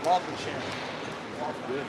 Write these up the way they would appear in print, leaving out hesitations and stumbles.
Love the channel. Good.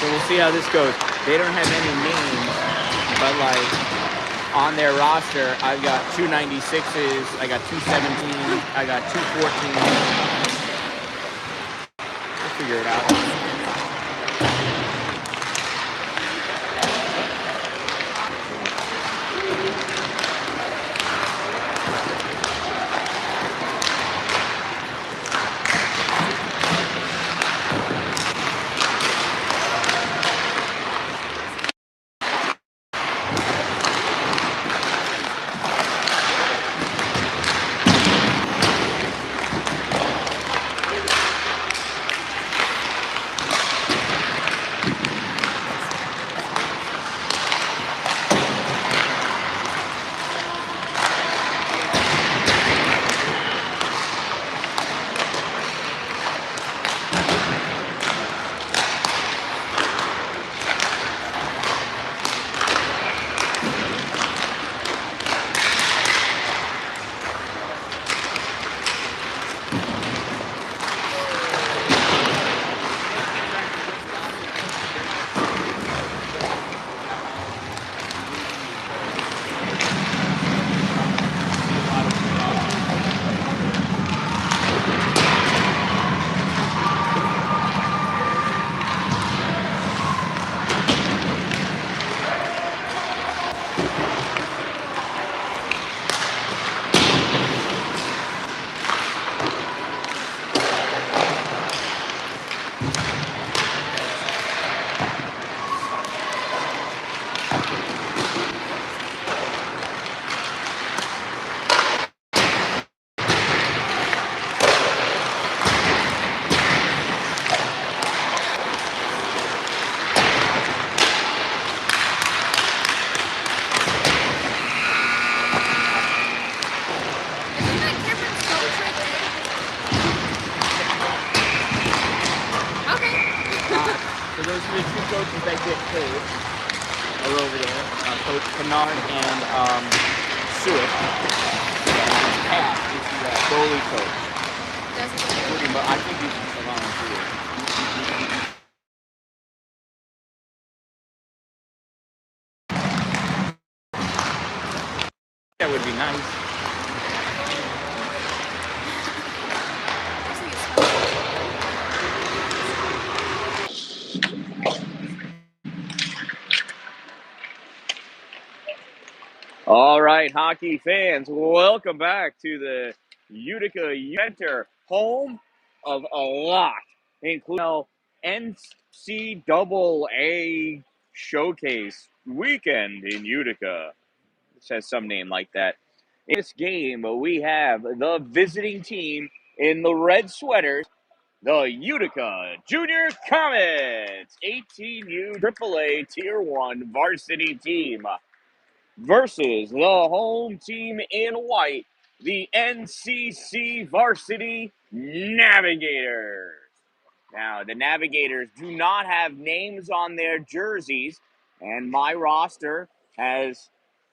So we'll see how this goes. They don't have any names, but like on their roster, I've got 296s, I got 217s, I got 214s. We'll figure it out. Coaches that get paid are over there, Coach Kennard and Stewart. Pat is the goalie coach. But I think he's a volunteer. That would be nice. right, hockey fans, welcome back to the Utica Center, home of a lot, including NCAA Showcase Weekend in Utica. It says some name like that. In this game, we have the visiting team in the red sweaters, the Utica Junior Comets, 18U AAA Tier 1 varsity team, versus the home team in white, the NCC Varsity Navigators. Now, the Navigators do not have names on their jerseys, and my roster has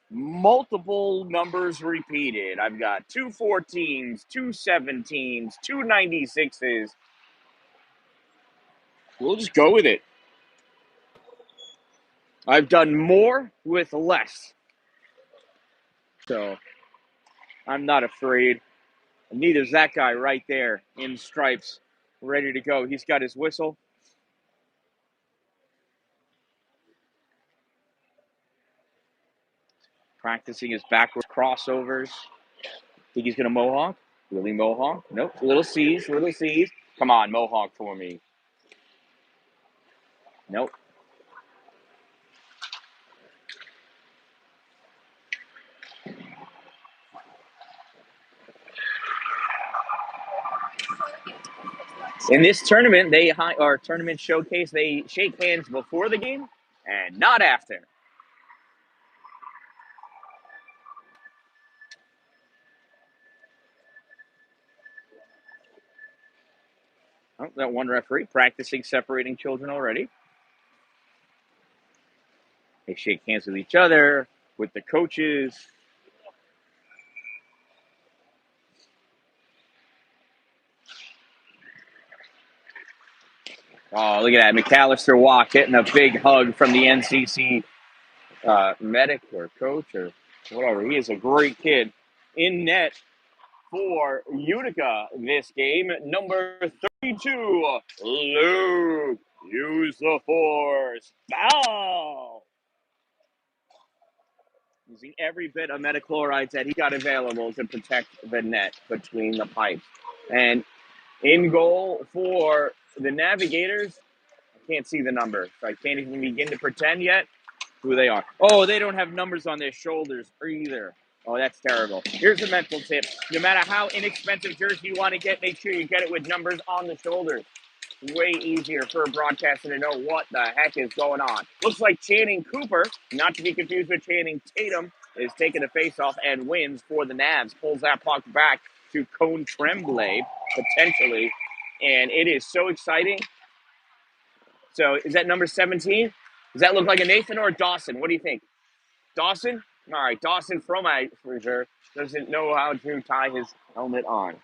multiple numbers repeated. I've got 214s, 217s, 296s. We'll just go with it. I've done more with less. So, I'm not afraid. Neither's that guy right there in stripes, ready to go. He's got his whistle. Practicing his backwards crossovers. Think he's going to mohawk? Will he mohawk? Nope. Little C's, little C's. Come on, mohawk for me. Nope. In this tournament, tournament showcase, they shake hands before the game and not after. Oh, that one referee practicing separating children already. They shake hands with each other, with the coaches. Oh, look at that. McAllister Walk getting a big hug from the NCC medic or coach or whatever. He is a great kid. In net for Utica this game, number 32, Luke. Use the force. Foul. Using every bit of metachlorides that he got available to protect the net between the pipes. And in goal for the Navigators, I can't see the number, so I can't even begin to pretend yet who they are. Oh, they don't have numbers on their shoulders either. Oh, that's terrible. Here's a mental tip. No matter how inexpensive jersey you want to get, make sure you get it with numbers on the shoulders. Way easier for a broadcaster to know what the heck is going on. Looks like Channing Cooper, not to be confused with Channing Tatum, is taking the face-off and wins for the Navs. Pulls that puck back to Cone Tremblay, potentially. And it is so exciting. So is that number 17? Does that look like a Nathan or a Dawson? What do you think? Dawson? All right, Dawson Fromage doesn't know how to tie his helmet on.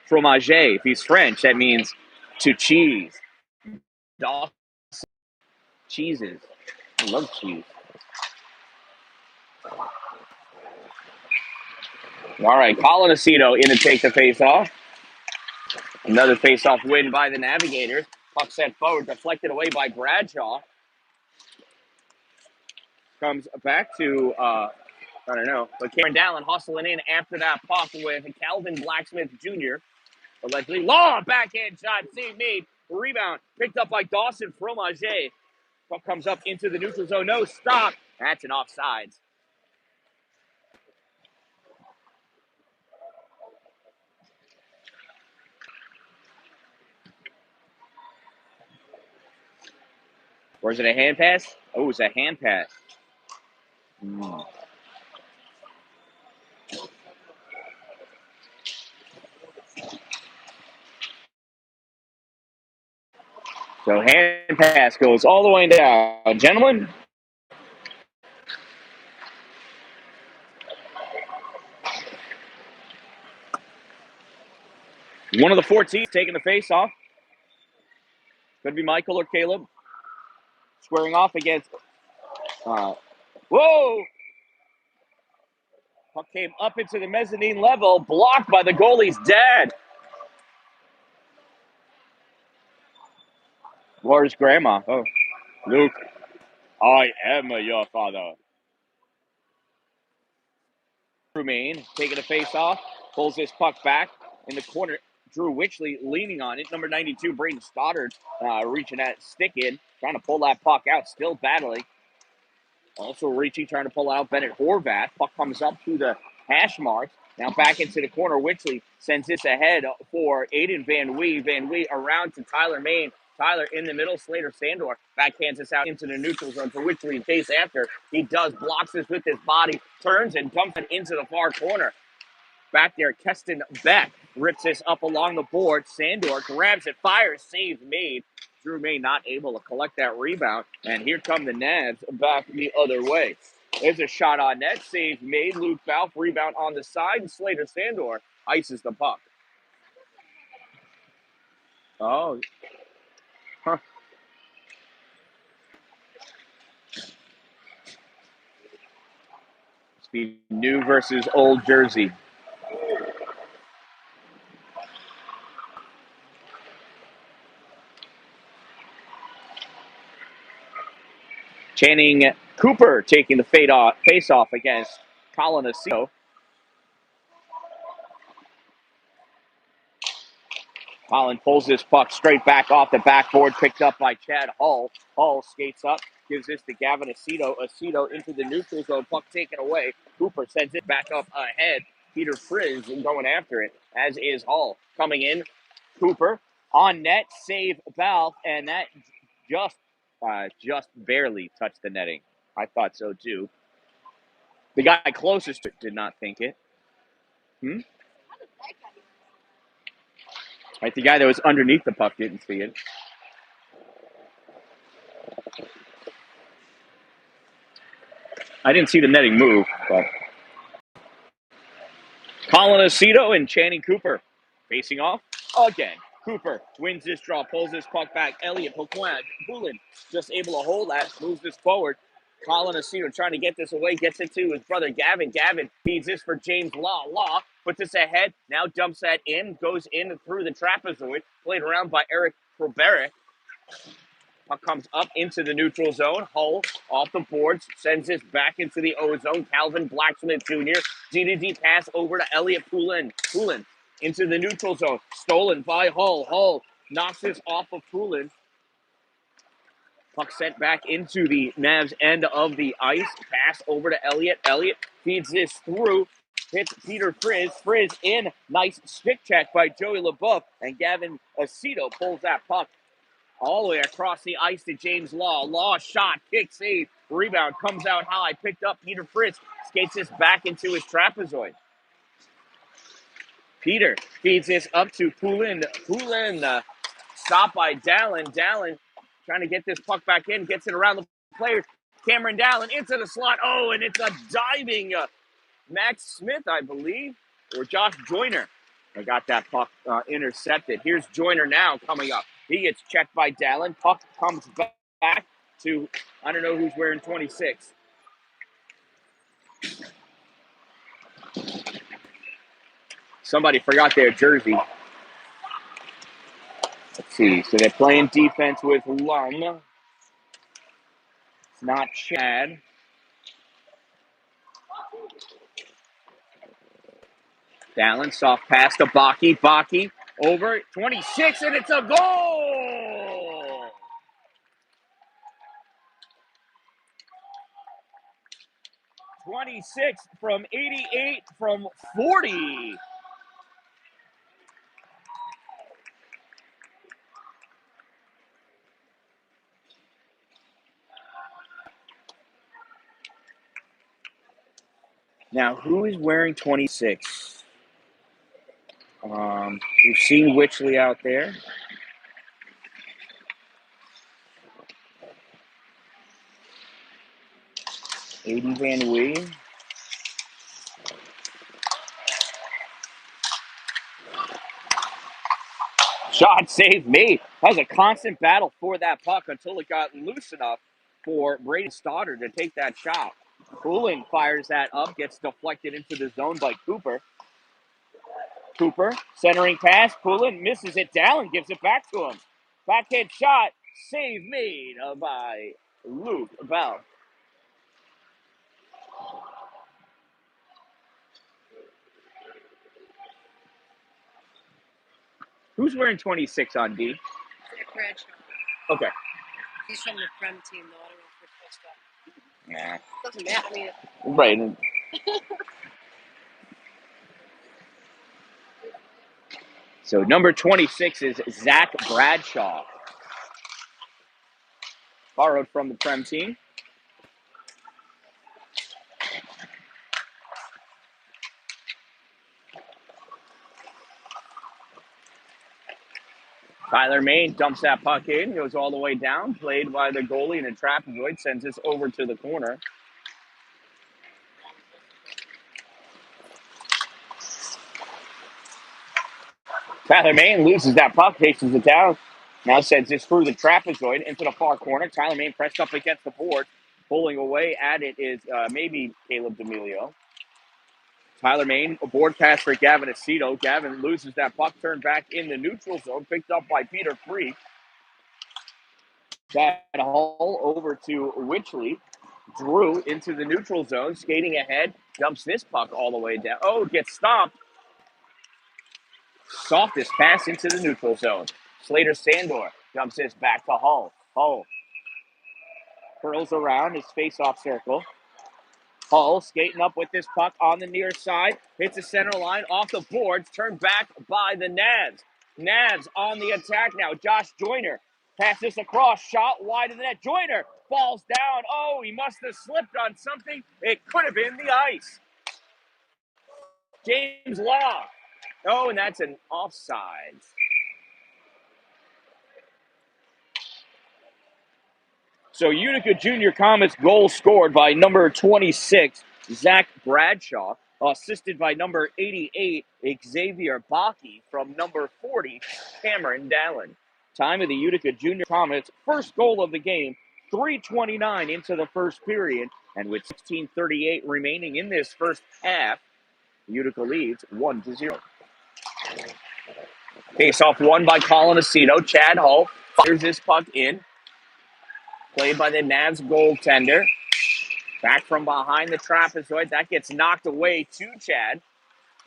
Fromage, if he's French, that means to cheese. Dawson, cheeses. I love cheese. All right, Colin Aceto in to take the face-off. Another face-off win by the Navigators. Puck sent forward, deflected away by Bradshaw. Comes back to, I don't know, but Dan-Dalin hustling in after that puck with Calvin Blacksmith Jr. Allegedly. Long backhand shot, save made. Rebound picked up by Dawson Fromage. Puck comes up into the neutral zone. No, stop. That's an offsides. Or is it a hand pass? Oh, it's a hand pass. So hand pass goes all the way down. Gentlemen. One of the 14 taking the face off. Could be Michael or Caleb. Squaring off against. Whoa! Puck came up into the mezzanine level, blocked by the goalie's dad. Where's grandma? Oh, Luke, I am your father. Maine taking a face off, pulls this puck back in the corner. Drew Witchley leaning on it. Number 92, Braden Stoddard, reaching at stick in, trying to pull that puck out, still battling. Also reaching, trying to pull out Bennett Horvath. Puck comes up to the hash marks. Now back into the corner. Witchley sends this ahead for Aiden Van Wee. Van Wee around to Tyler Maine. Tyler in the middle. Slater Sandor backhands this out into the neutral zone for Witchley in chase after. He does, blocks this with his body, turns and dumps it into the far corner. Back there, Keston Beck rips this up along the board. Sandor grabs it, fires, save made. Drew May not able to collect that rebound. And here come the Navs back the other way. There's a shot on net, save made. Luke Balf, rebound on the side, and Slater Sandor ices the puck. Oh, huh. Must be new versus old jersey. Channing Cooper taking the face off against Colin Aceto. Colin pulls this puck straight back off the backboard, picked up by Chad Hull. Hull skates up, gives this to Gavin Aceto. Aceto into the neutral zone, puck taken away. Cooper sends it back up ahead. Peter Frizz going after it, as is Hull. Coming in, Cooper on net, save Balf, and that just barely touched the netting. I thought so too. The guy closest to it did not think it. Right, the guy that was underneath the puck didn't see it. I didn't see the netting move, but Colin Aceto and Channing Cooper facing off again. Cooper wins this draw, pulls this puck back. Elliot Poulin just able to hold that, moves this forward. Colin Aceto trying to get this away, gets it to his brother Gavin. Gavin feeds this for James Law. Law puts this ahead, now dumps that in, goes in through the trapezoid, played around by Eric Robert. Puck comes up into the neutral zone. Hull off the boards, sends this back into the O zone. Calvin Blacksmith Jr. D pass over to Elliot Poulin. Poulin into the neutral zone. Stolen by Hull. Hull knocks this off of Poulin. Puck sent back into the Navs end of the ice. Pass over to Elliot. Elliot feeds this through. Hits Peter Frizz. Frizz in. Nice stick check by Joey LaBeouf. And Gavin Aceto pulls that puck all the way across the ice to James Law. Law shot, kick, save, rebound, comes out high, picked up Peter Fritz, skates this back into his trapezoid. Peter feeds this up to Poulin. Poulin, stopped by Dan-Dalin. Dan-Dalin trying to get this puck back in, gets it around the players. Cameron Dan-Dalin into the slot. Oh, and it's a diving Max Smith, I believe, or Josh Joyner. I got that puck intercepted. Here's Joyner now coming up. He gets checked by Dan-Dalin. Puck comes back to, I don't know who's wearing 26. Somebody forgot their jersey. Let's see. So they're playing defense with Lum. It's not Chad. Dan-Dalin, soft pass to Baki. Baki over 26, and it's a goal! 26 from 88 from 40. Now, who is wearing 26? We've seen Witchley out there. Aiden Van Wee. Shot save made. That was a constant battle for that puck until it got loose enough for Braden Stoddard to take that shot. Poulin fires that up, gets deflected into the zone by Cooper. Cooper, centering pass. Poulin misses it down and gives it back to him. Backhand shot, save made by Luke Bell. Who's wearing 26 on D? Zach Bradshaw. Okay. He's from the Prem team, though. I don't know if we're supposed to. Nah. Doesn't matter. I mean, Right. So number 26 is Zach Bradshaw. Borrowed from the Prem team. Tyler Main dumps that puck in, goes all the way down, played by the goalie in a trapezoid, sends this over to the corner. Tyler Main loses that puck, chases it down. Now sends this through the trapezoid into the far corner. Tyler Main pressed up against the board. Pulling away at it is maybe Caleb D'Amelio. Tyler Main, a board pass for Gavin Aceto. Gavin loses that puck, turned back in the neutral zone, picked up by Peter Free. That Hull over to Witchley. Drew into the neutral zone, skating ahead, dumps this puck all the way down. Oh, gets stopped. Softest pass into the neutral zone. Slater Sandor dumps this back to Hull. Hull curls around his face-off circle. Hull skating up with this puck on the near side. Hits the center line off the boards. Turned back by the Navs. Navs on the attack now. Josh Joyner passes across. Shot wide of the net. Joyner falls down. Oh, he must have slipped on something. It could have been the ice. James Law. Oh, and that's an offside. So Utica Junior Comets goal scored by number 26, Zach Bradshaw, assisted by number 88, Xavier Baki, from number 40, Cameron Dallin. Time of the Utica Junior Comets, first goal of the game, 3:29 into the first period, and with 16:38 remaining in this first half, Utica leads 1-0. Face-off won by Colin Aceto. Chad Hull fires this puck in. Played by the Navs goaltender. Back from behind the trapezoid. That gets knocked away to Chad.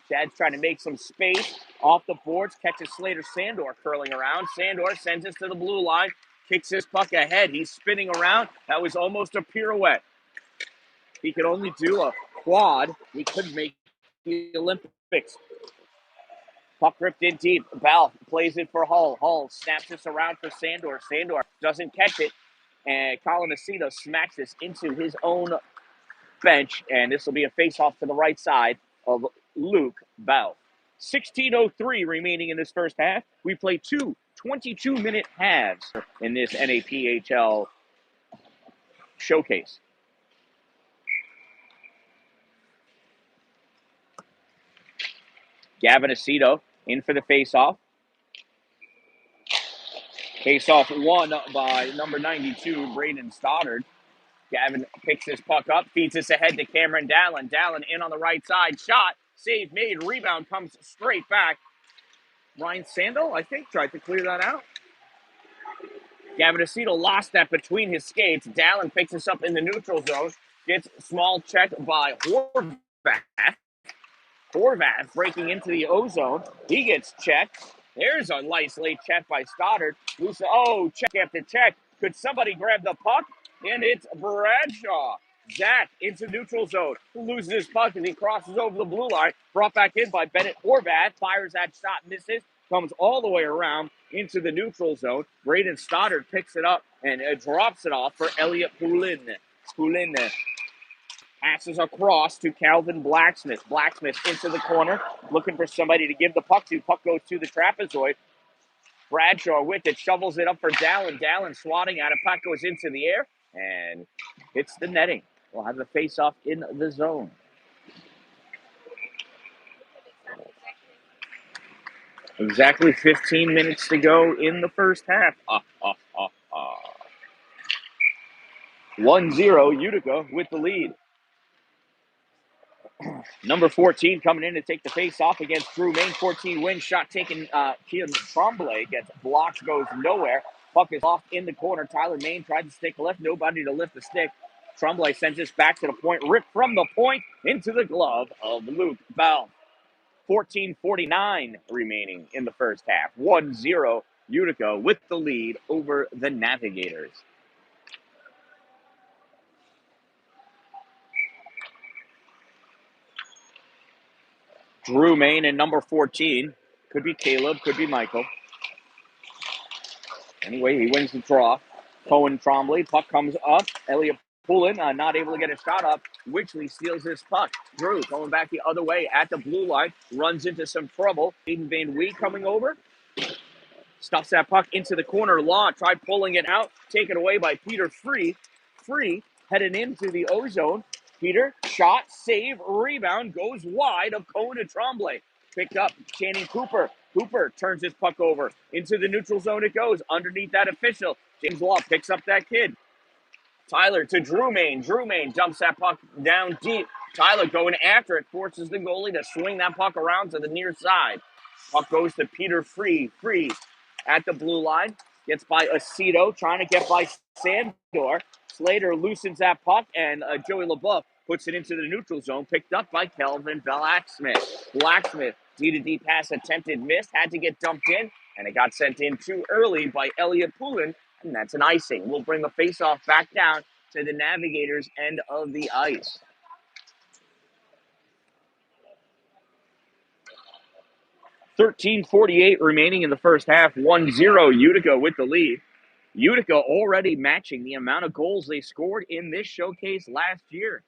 Chad's trying to make some space off the boards. Catches Slater Sandor curling around. Sandor sends us to the blue line. Kicks his puck ahead. He's spinning around. That was almost a pirouette. He could only do a quad. He couldn't make the Olympics. Puck ripped in deep. Bell plays it for Hull. Hull snaps this around for Sandor. Sandor doesn't catch it. And Colin Aceto smacks this into his own bench. And this will be a face-off to the right side of Luke Bell. 16:03 remaining in this first half. We play two 22-minute halves in this NAPHL showcase. Gavin Aceto in for the face-off. Face-off won by number 92, Braden Stoddard. Gavin picks this puck up, feeds this ahead to Cameron Dallin. Dallin in on the right side. Shot, save made, rebound comes straight back. Ryan Sandel, I think, tried to clear that out. Gavin Aceto lost that between his skates. Dallin picks this up in the neutral zone. Gets small check by Horvath. Horvath breaking into the O-zone. He gets checked. There's a nice late check by Stoddard. Oh, check after check. Could somebody grab the puck? And it's Bradshaw. Zach into neutral zone. Loses his puck as he crosses over the blue line. Brought back in by Bennett Horvath. Fires that shot, misses. Comes all the way around into the neutral zone. Braden Stoddard picks it up and drops it off for Elliot Poulin. Passes across to Calvin Blacksmith. Blacksmith into the corner, looking for somebody to give the puck to. Puck goes to the trapezoid. Bradshaw with it, shovels it up for Dallin. Dallin swatting at it. Puck goes into the air and hits the netting. We'll have the face-off in the zone. Exactly 15 minutes to go in the first half. 1-0 Utica with the lead. Number 14 coming in to take the face off against Drew Main. 14 wins. Shot taken. Keelan Tremblay gets blocked, goes nowhere. Puck is off in the corner. Tyler Main tried to stick left. Nobody to lift the stick. Tremblay sends this back to the point. Ripped from the point into the glove of Luke Bell. 14:49 remaining in the first half. 1-0 Utica with the lead over the Navigators. Drew Main and number 14. Could be Caleb, could be Michael. Anyway, he wins the draw. Cohen Trombley, puck comes up. Elliot Poulin not able to get a shot up. Witchley steals his puck. Drew going back the other way at the blue line. Runs into some trouble. Aiden Van Wee coming over. Stuffs that puck into the corner. Law tried pulling it out. Taken away by Peter Free. Free headed into the O-zone. Peter, shot, save, rebound, goes wide of Cohen and Tremblay. Picked up, Channing Cooper. Cooper turns his puck over. Into the neutral zone it goes. Underneath that official. James Law picks up that kid. Tyler to Drew Main. Drew Main dumps that puck down deep. Tyler going after it. Forces the goalie to swing that puck around to the near side. Puck goes to Peter Free. Free at the blue line. Gets by Aceto, trying to get by Sandor. Slater loosens that puck, and Joey LaBeouf puts it into the neutral zone, picked up by Kelvin Blacksmith. Blacksmith, D-to-D pass attempted, missed, had to get dumped in, and it got sent in too early by Elliot Poulin, and that's an icing. We'll bring the faceoff back down to the Navigators' end of the ice. 13:48 remaining in the first half. 1-0 Utica with the lead. Utica already matching the amount of goals they scored in this showcase last year.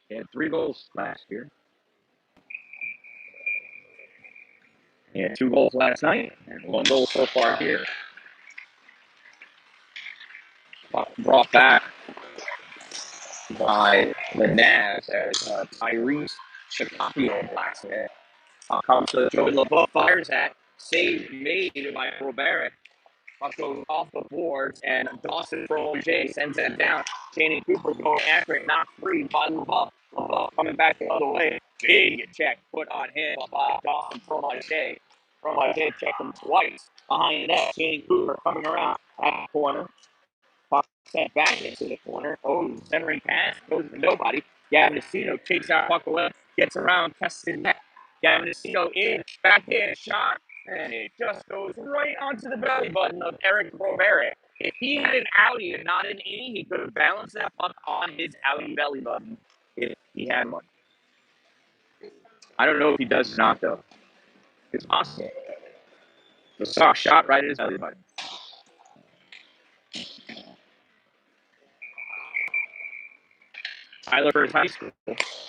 They had 3 goals last year. They had 2 goals last night and 1 goal so far here. Brought back by the Navs as Tyrese Chicago Blacksmith. Comes to Joey LaBeouf, fires at, save made by Robert. Puck goes off the boards, and Dawson Prolongé sends that down. Channing Cooper going after it, not free by LaBeouf. LaBeouf coming back the other way. Big check put on him by Dawson Prolongé. Prolongé checked him twice. Behind that, Channing Cooper coming around at the corner. Puck sent back into the corner. Oh, centering pass goes to nobody. Gavin Aceto takes that puck away, gets around, tests it net. Gavin Aceto in, backhand shot, and it just goes right onto the belly button of Eric Robert. If he had an outie and not an innie, he could have balanced that puck on his outie belly button if he had one. I don't know if he does or not, though. It's possible. The soft shot right at his belly button. Tyler for his high school.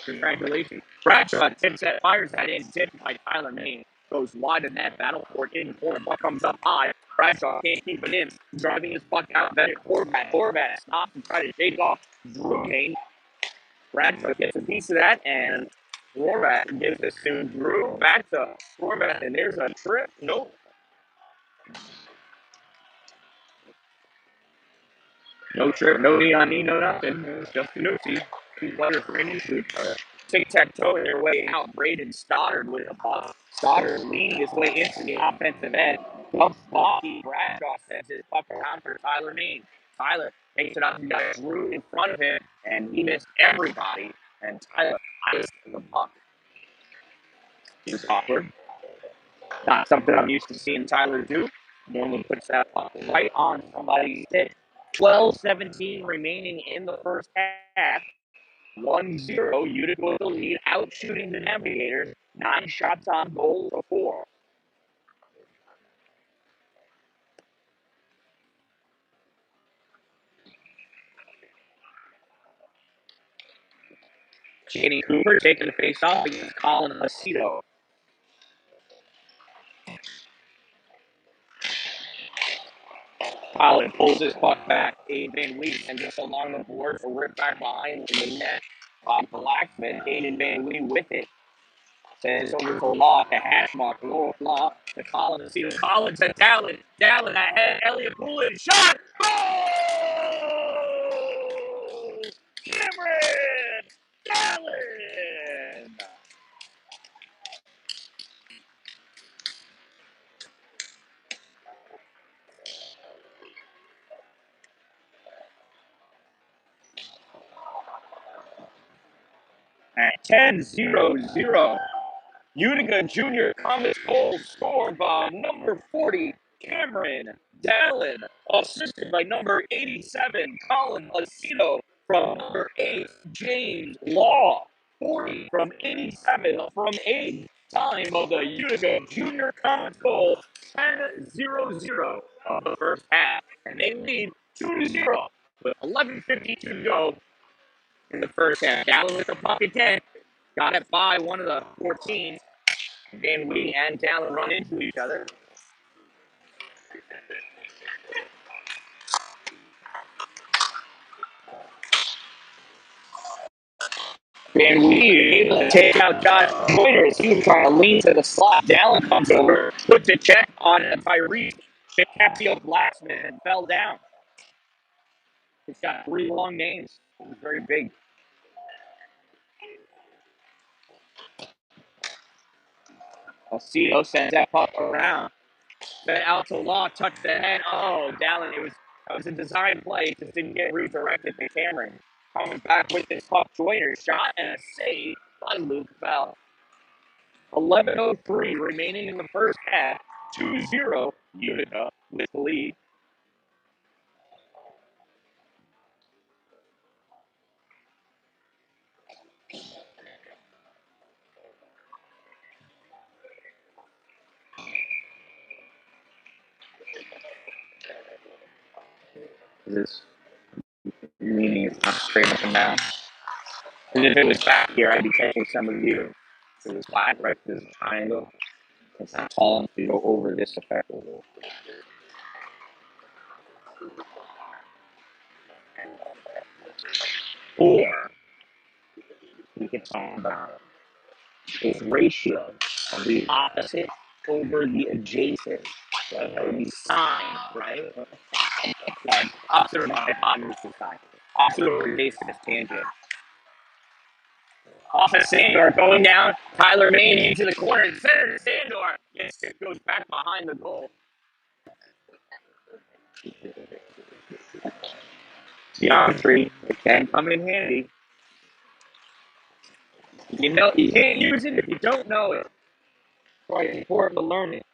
Congratulations. Bradshaw tips that, fires that in, tipped by Tyler Main. Goes wide in that battle for it in the corner. Puck comes up high. Bradshaw can't keep it in. Driving his puck out. Then it Horvat. Horvat stops and tries to shake off Drew Main. Bradshaw gets a piece of that, and Horvat gives this to Drew. Back to Horvat, and there's a trip. Nope. No trip, no knee on knee, no nothing. It was just a noopsie. 2 players ran into each other. Tic-tac-toe their way out. Braden Stoddard with the puck. Stoddard leading his way into the offensive end. Dumps Bobby. Bradshaw sends his puck around for Tyler Main. Tyler takes it up and got Drew in front of him, and he missed everybody. And Tyler iced the puck. It was awkward. Not something I'm used to seeing Tyler do. Normally puts that puck right on somebody's stick. 12:17 remaining in the first half. 1-0 Utica with the lead, out shooting the Navigators. 9 shots on goal to 4. Channing Cooper taking the face off against Colin Aceto. Colin pulls his puck back. Aiden Van Wee sends us along the board for rip back behind in the net. Bob Blacksmith, Aiden Van Wee with it. Sends over to Law to hash mark. Law to Collins. See Collins at Dan-Dalin. Dan-Dalin ahead. Elliot Poulin. Shot. Goal! Cameron Dan-Dalin. At 10-0-0. Utica Junior Comets goal scored by number 40, Cameron Dan-Dalin, assisted by number 87, Colin Aceto, from number 8, James Law, 40 from 87 from 8. Time of the Utica Junior Comets goal, 10-0-0 of the first half, and they lead 2-0 with 11:52 to go in the first half. Dalin with the puck again, got it by one of the 14. Van Wee and Dalin run into each other. Van Wee able to take out Josh Pointers. He was trying to lean to the slot. Dalin comes over, puts a check on Tyrese. DiCaprio Blacksmith and fell down. He's got 3 long names. He's very big. Aceto sends that puck around. Then out to Law, touch the head. Oh, Dalin, that was a design play. Just didn't get redirected to Cameron. Coming back with this puck, Joyner shot and a save by Luke Bell. 11:03 remaining in the first half. 2-0 Utica with the lead. This meaning is not straight up and down. Because if it was back here, I'd be catching some of you. If it was flat, right? This is a triangle. It's not tall enough to go over this effectively. Or we could talk about its ratio of the opposite over the adjacent. So that would be sine, right? Opposite of my hypotenuse is sine. Opposite over adjacent is tangent. Off of Sandor going down. Tyler Main into the corner. Center to Sandor. It goes back behind the goal. Geometry, it can come in handy. You can't use it if you don't know it. It's quite important to learn it.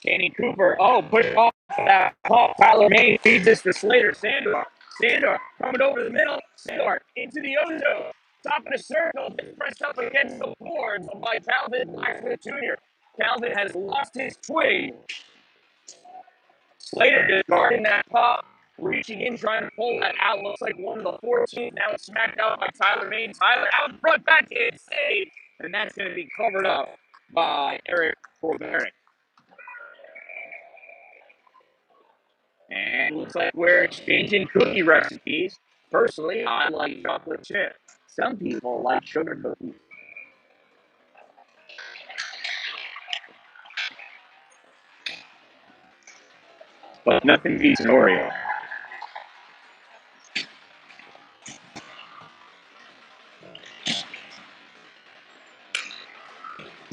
Danny Cooper, push off that ball. Tyler Main feeds this to Slater. Sandor coming over the middle. Sandor into the Ozo. Top of the circle, gets pressed up against the boards by Calvin Blacksmith Jr. Calvin has lost his twig. Slater just guarding that puck, reaching in, trying to pull that out. Looks like one of the 14. Now it's smacked out by Tyler Main. Tyler out front, backhand save, and that's going to be covered up by Eric Corberick. And looks like we're exchanging cookie recipes. Personally, I like chocolate chip. Some people like sugar cookies. But nothing beats an Oreo.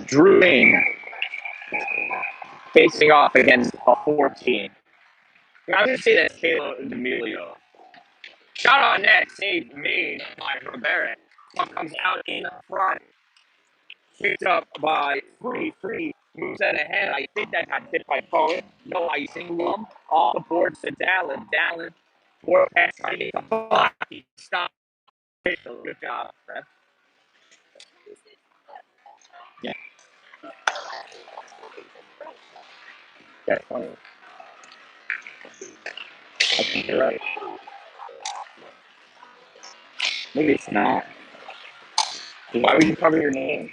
Drew Main facing off against a 14. I'm going to say that's Kayla D'Amelio. Shot on net, save made by Rivera. Puck comes out in front. Picked up by Free. Moves that ahead. I think that got hit by Cohen. No icing. Lum off the boards to Dalin. Dalin. Four pass trying to get the puck. Stop. Good job, Brett. Yeah, that's funny. I think you're right. Maybe it's not. Why would you cover your name?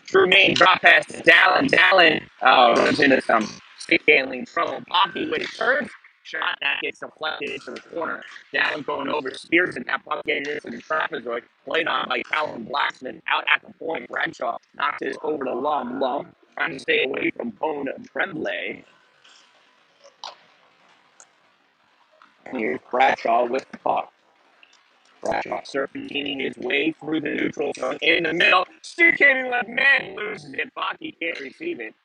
Drew Main drop pass to Dalin. Runs into some stick handling trouble. Poppy with his turn. Shot that gets deflected into the corner. Dalin going over, spears and that puck getting into the trapezoid. Played on by Calvin Blacksmith. Out at the point. Bradshaw knocked it over to Lum. Trying to stay away from Bone Tremblay. Here's Bradshaw with the puck. Bradshaw serpentining his way through the neutral zone in the middle. Stick hitting left man loses it. Baki can't receive it.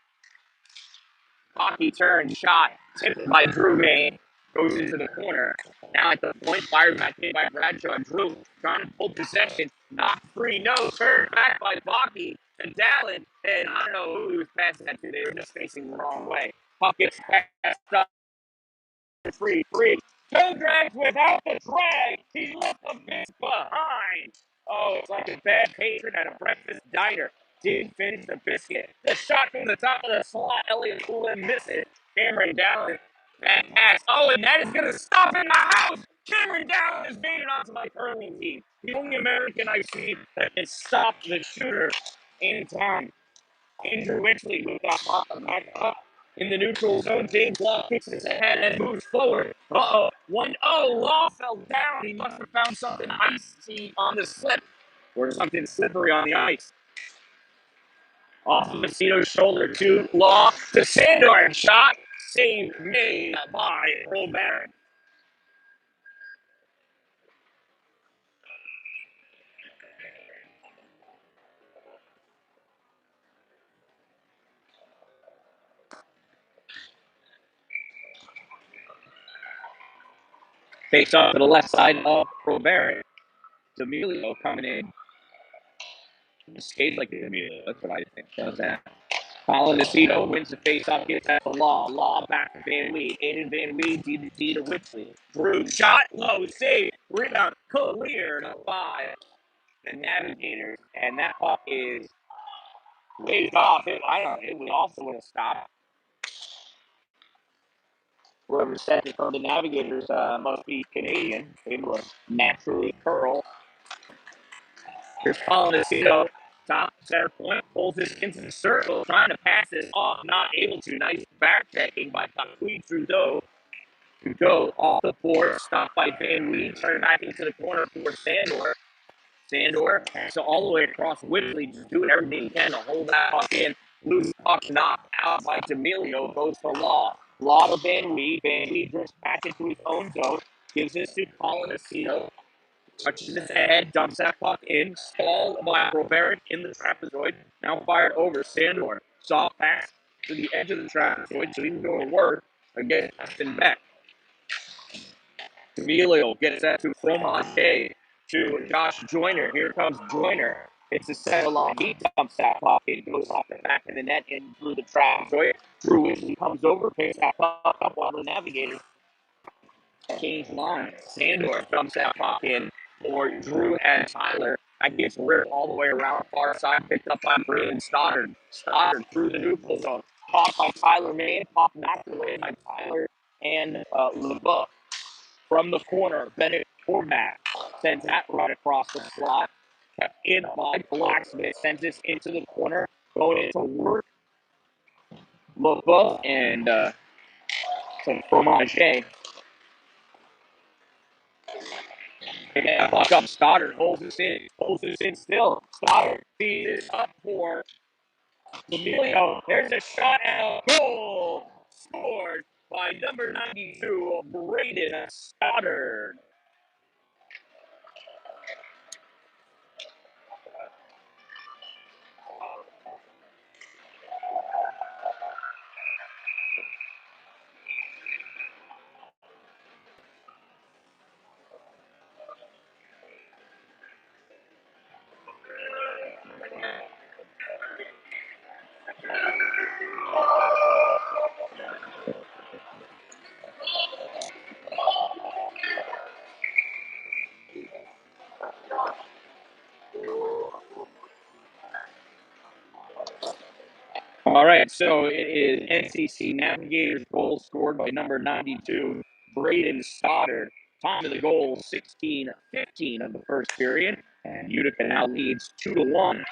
Hockey turn shot tipped by Drew Main. goes into the corner. Now at the point, fired back in by Bradshaw. Drew trying to pull possession. Not free, no. Turned back by Baki and Dalin. And I don't know who he was passing that to. They were just facing the wrong way. Puck gets passed up. Free. Toe drags without the drag. He left the miss behind. Oh, it's like a bad patron at a breakfast diner. Didn't finish the biscuit. The shot from the top of the slot. Elliott Poulin misses. Cameron Dalin. That pass. Oh, and that is going to stop in the house. Cameron Dalin is made it onto my curling team. The only American I've seen that can stop the shooter in time. Andrew Wixley with that puck back up in the neutral zone. James Law kicks his ahead and moves forward. 1-0. Law fell down. He must have found something icy on the slip or something slippery on the ice. Off of Messino's shoulder to Law to Sandor. Shot. Save made by Robert. Face off to the left side of Robert. D'Amelio coming in. Skates like D'Amelio. That's what I think. Does that. Colin Aceto wins the face-off, gets at the Law. Law back to Van Weed. Aiden Van Weed, D to Whitley. Drew, shot, low, save, rebound, cleared by the Navigators. And that puck is waved off. It would also would have stopped. Whoever sent it from the Navigators must be Canadian. They will naturally curl. Here's Colin Aceto. Top center point, pulls this into the circle, trying to pass this off, not able to. Nice back checking by Paquin Trudeau. To go off the board, stopped by Van Weed, turn back into the corner for Sandor. Sandor, so all the way across Whitley, just doing everything he can to hold that puck in. Loose puck knocked out by D'Amelio, goes to Law. Law to Van Weed. Van Weed drifts back into his own zone, gives this to Colin Aceto. Touches his head, dumps that puck in, stalled by Robert in the trapezoid. Now fired over Sandor. Soft pass to the edge of the trapezoid, so he can go to work against Justin Beck. Emilio gets that to Fromage to Josh Joyner. Here comes Joyner. It's a settle on. He dumps that puck. It goes off the back of the net and through the trapezoid. Drew Whitley comes over, picks that puck up while the Navigators change lines. Sandor dumps that puck in for Drew and Tyler. That gets ripped all the way around far side, picked up by Braden Stoddard. Stoddard through the neutral zone. Caught by Tyler Mann. Pop knocked away by Tyler and LeBeau. From the corner, Bennett Cormack sends that right across the slot. Kept in by Blacksmith. Sends this into the corner. Going into work. LeBeau and some Fromage. Again, puck up. Stoddard holds this in. Holds this in still. Stoddard feeds this up for Emilio. There's a shot and a goal. Scored by number 92, Braden Stoddard. All right, so it is NCC Navigators goal scored by number 92, Braden Stoddard. Time of the goal, 16:15 of the first period, and Utica now leads 2-1.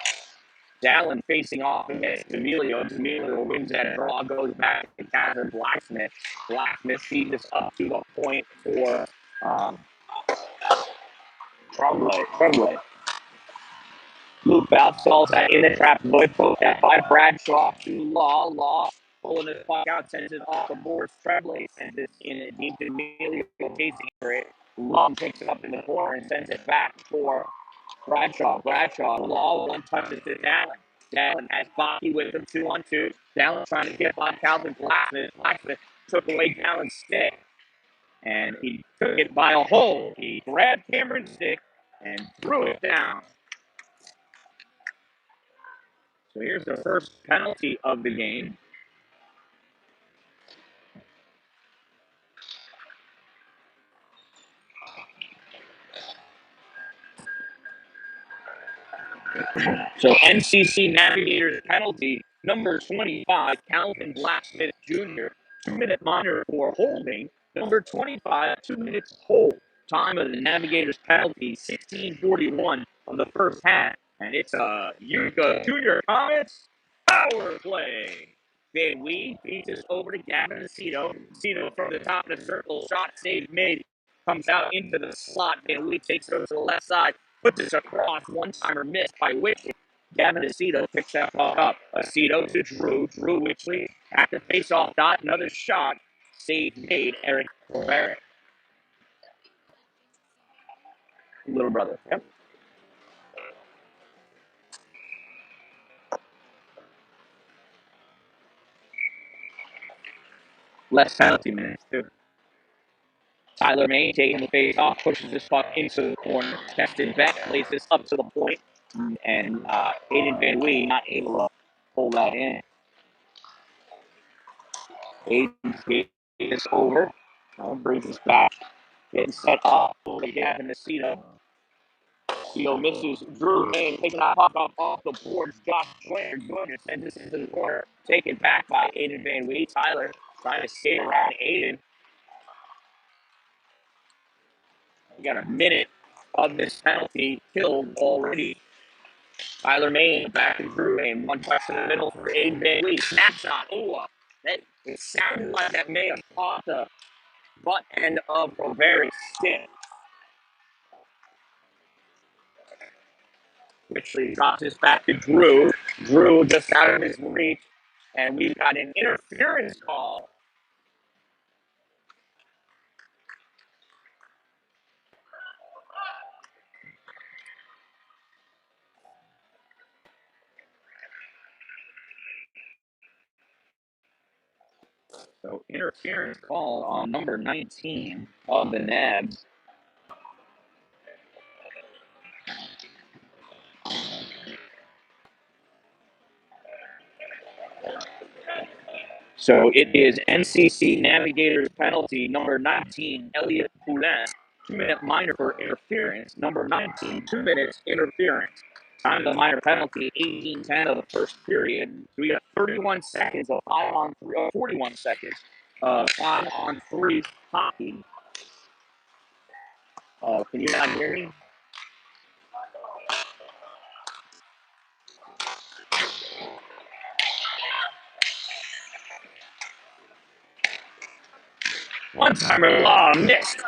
Dalin facing off against D'Amelio. D'Amelio wins that draw, goes back to Catherine Blacksmith. Blacksmith feeds this up to the point for Tremblay. Luke Bell stalls that in the trap, but poked that by Bradshaw to Law. Pulling his puck out, sends it off the boards. Tremblay sends it in it deep to Emilio, chasing for it. Lum picks it up in the corner and sends it back for Bradshaw. Law one touches to Dalin. Dalin has Baki with him 2-on-2. Dalin trying to get by Calvin Blacksmith. Blacksmith took away Dalin's stick. and he took it by a hole. He grabbed Cameron's stick and threw it down. So here's the first penalty of the game. So NCC Navigators penalty number 25, Calvin Blacksmith Jr. 2-minute minor for holding. Number 25, 2 minutes hold. Time of the Navigators penalty 16:41 of the first half, and it's a Utica Junior Comets power play. Van Wee feeds us over to Gavin Aceto. Aceto from the top of the circle, shot save mid, comes out into the slot. Van Wee takes it over to the left side, puts this across, one-timer missed by Wickley. Gavin Aceto picks that puck up. Aceto to Drew. Drew Wickley at the face-off dot. Another shot. Save made. Eric Barrett. Little brother. Yep. Less penalty minutes, too. Tyler May taking the face-off, pushes this puck into the corner. Keston Beck plays this up to the point, and Aiden Van Wee not able to pull that in. Aiden skates this over. Brings this back. Getting set up for Gavin Aceto. Aceto misses Drew Main, taking that puck off the boards. Josh Joyner Jr. sends this into the corner. Taken back by Aiden Van Wee. Tyler trying to skate around Aiden. We got a minute of this penalty killed already. Tyler Main back to Drew Main. One touch in the middle for Aiden Van Wee. Snapshot. Ooh, it sounded like that may have caught the butt end of Robert's stick. Which drops this back to Drew. Drew just out of his reach. And we've got an interference call. So interference call on number 19 of the Nabs. So it is NCC Navigators penalty number 19, Elliot Poulin. 2-minute minor for interference. Number 19, 2 minutes interference. Time of the minor penalty, 18:10 of the first period. So we got 31 seconds of 5-on-3, 41 seconds of 5-on-3 hockey. Can you not hear me? One-timer law missed.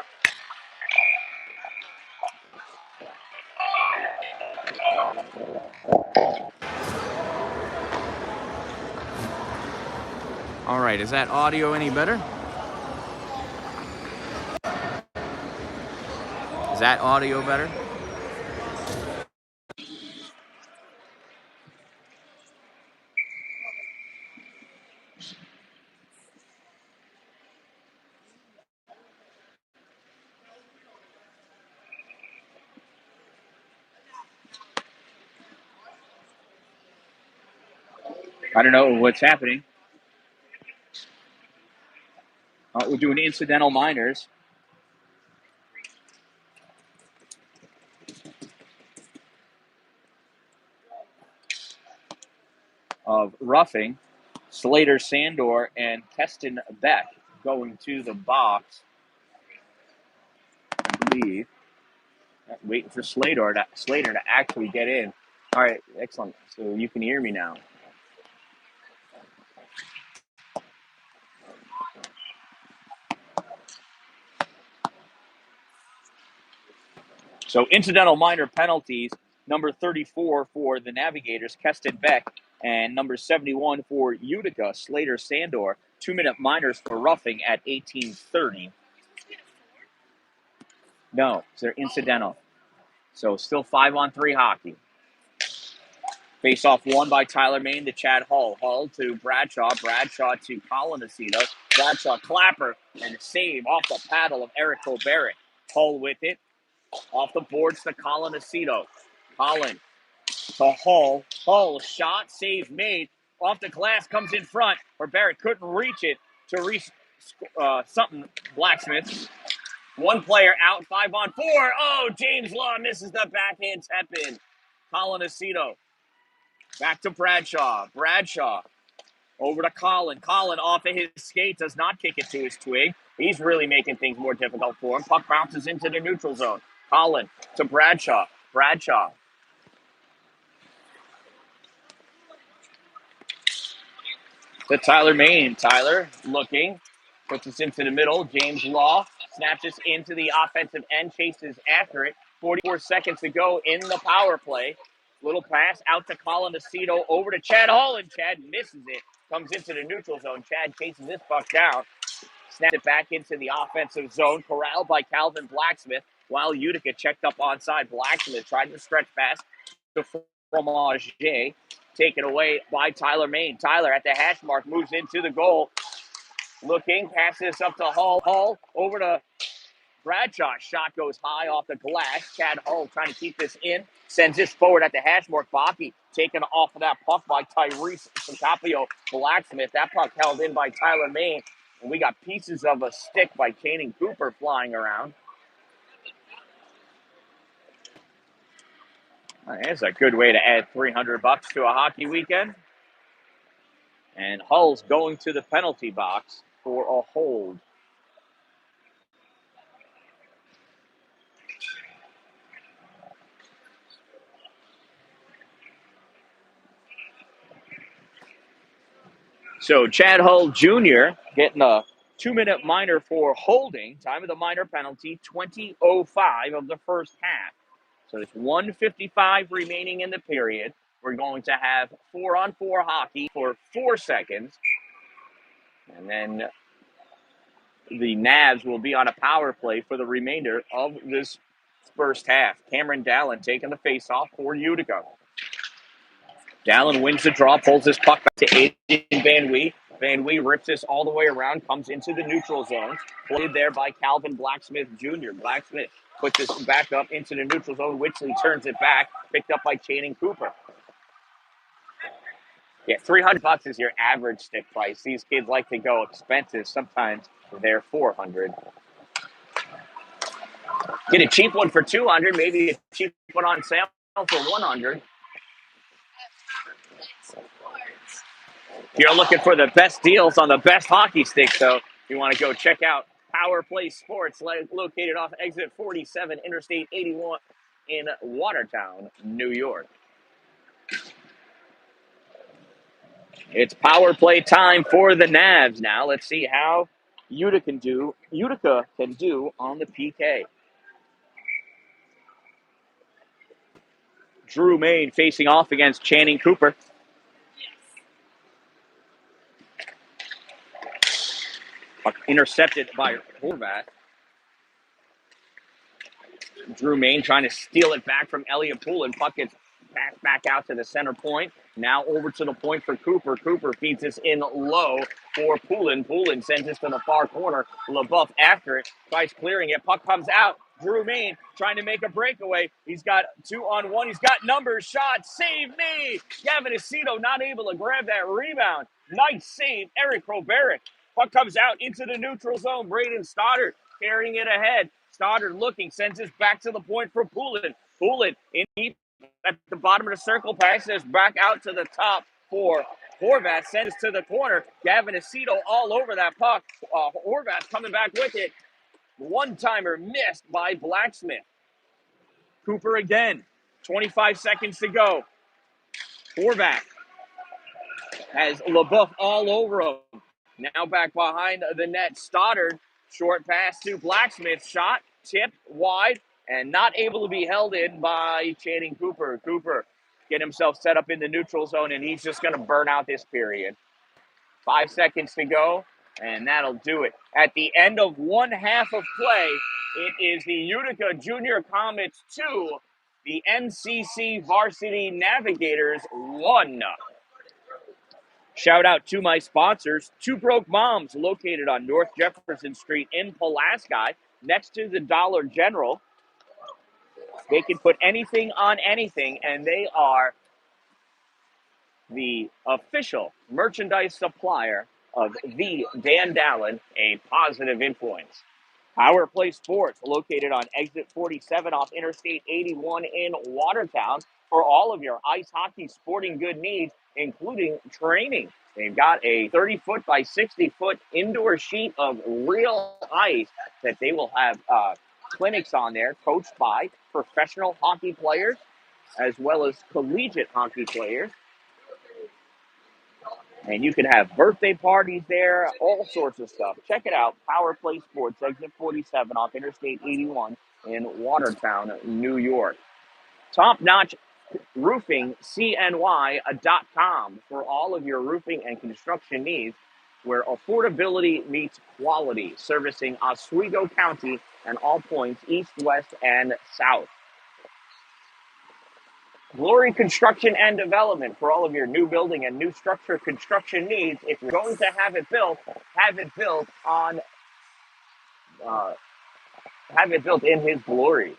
All right, is that audio any better? Is that audio better? I don't know what's happening. We're doing incidental minors of roughing. Slater Sandor and Keston Beck going to the box. I believe. Waiting for Slater to actually get in. All right, excellent. So you can hear me now. So incidental minor penalties, number 34 for the Navigators, Keston Beck, and number 71 for Utica, Slater Sandor. 2-minute minors for roughing at 18:30. No, they're incidental. So still 5-on-3 hockey. Face off won by Tyler Main to Chad Hull. Hull to Bradshaw. Bradshaw to Colin Aceto. Bradshaw clapper and a save off the paddle of Eric Colbert. Hull with it. Off the boards to Colin Aceto. Colin to Hull. Hull shot, save made. Off the glass, comes in front. Barrett couldn't reach it to reach something. Blacksmith. One player out, 5-on-4. Oh, James Law misses the backhand tap in. Colin Aceto. Back to Bradshaw. Bradshaw over to Colin. Colin off of his skate, does not kick it to his twig. He's really making things more difficult for him. Puck bounces into the neutral zone. Colin to Bradshaw. Bradshaw to Tyler Main. Tyler looking, puts this into the middle. James Law snaps this into the offensive end, chases after it. 44 seconds to go in the power play. Little pass out to Colin Aceto, over to Chad Hall, and Chad misses it. Comes into the neutral zone. Chad chases this puck down. Snapped it back into the offensive zone. Corralled by Calvin Blacksmith, while Utica checked up onside. Blacksmith tried to stretch pass to Fromage. Taken away by Tyler Main. Tyler at the hash mark moves into the goal. Looking, passes up to Hull. Hull over to Bradshaw. Shot goes high off the glass. Chad Hull trying to keep this in. Sends this forward at the hash mark. Baki taken off of that puck by Tyrese Sacapio Blacksmith. That puck held in by Tyler Main. And we got pieces of a stick by Channing Cooper flying around. That's a good way to add $300 to a hockey weekend. And Hull's going to the penalty box for a hold. So Chad Hull Jr. getting a 2-minute minor for holding. Time of the minor penalty, 20:05 of the first half. So there's 1:55 remaining in the period. We're going to have 4-on-4 hockey for 4 seconds. And then the Navs will be on a power play for the remainder of this first half. Cameron Dallin taking the faceoff for Utica. Dallin wins the draw, pulls this puck back to Aiden Van Wee. Van Wee rips this all the way around, comes into the neutral zone. Played there by Calvin Blacksmith Jr. Blacksmith puts this back up into the neutral zone. Witchley turns it back, picked up by Channing Cooper. Yeah, $300 is your average stick price. These kids like to go expensive. Sometimes they're $400. Get a cheap one for $200, maybe a cheap one on sale for $100. If you're looking for the best deals on the best hockey sticks, though, you want to go check out Power Play Sports, located off exit 47, Interstate 81 in Watertown, New York. It's power play time for the Navs now. Let's see how Utica can do on the PK. Drew Main facing off against Channing Cooper. Intercepted by Horvath. Drew Main trying to steal it back from Elliot Poulin. Puck gets passed back out to the center point. Now over to the point for Cooper. Cooper feeds this in low for Poulin. Poulin sends this to the far corner. LaBeouf after it. Tries clearing it. Puck comes out. Drew Main trying to make a breakaway. He's got 2-on-1. He's got numbers. Shot. Save me. Gavin Aceto not able to grab that rebound. Nice save. Eric Roberick. Puck comes out into the neutral zone. Braden Stoddard carrying it ahead. Stoddard looking. Sends this back to the point for Poulin. Poulin in deep at the bottom of the circle. Passes back out to the top for Horvath. Sends to the corner. Gavin Aceto all over that puck. Horvath coming back with it. One-timer missed by Blacksmith. Cooper again. 25 seconds to go. Horvath has LaBeouf all over him. Now back behind the net. Stoddard. Short pass to Blacksmith. Shot. Tipped wide. And not able to be held in by Channing Cooper. Cooper get himself set up in the neutral zone, and he's just going to burn out this period. 5 seconds to go, and that'll do it. At the end of one half of play, it is the Utica Junior Comets 2, The NCC Varsity Navigators won. Shout out to my sponsors, Two Broke Moms, located on North Jefferson Street in Pulaski, next to the Dollar General. They can put anything on anything, and they are the official merchandise supplier of the Dan-Dalin, a positive influence. Power Play Sports, located on exit 47 off Interstate 81 in Watertown, for all of your ice hockey sporting good needs, including training. They've got a 30-foot by 60-foot indoor sheet of real ice that they will have clinics on there, coached by professional hockey players as well as collegiate hockey players. And you can have birthday parties there, all sorts of stuff. Check it out, Power Play Sports, exit 47 off Interstate 81 in Watertown, New York. Top Notch Roofing, CNY.com for all of your roofing and construction needs, where affordability meets quality, servicing Oswego County and all points east, west, and south. Glory Construction and Development for all of your new building and new structure construction needs. If you're going to have it built on, have it built in His glory.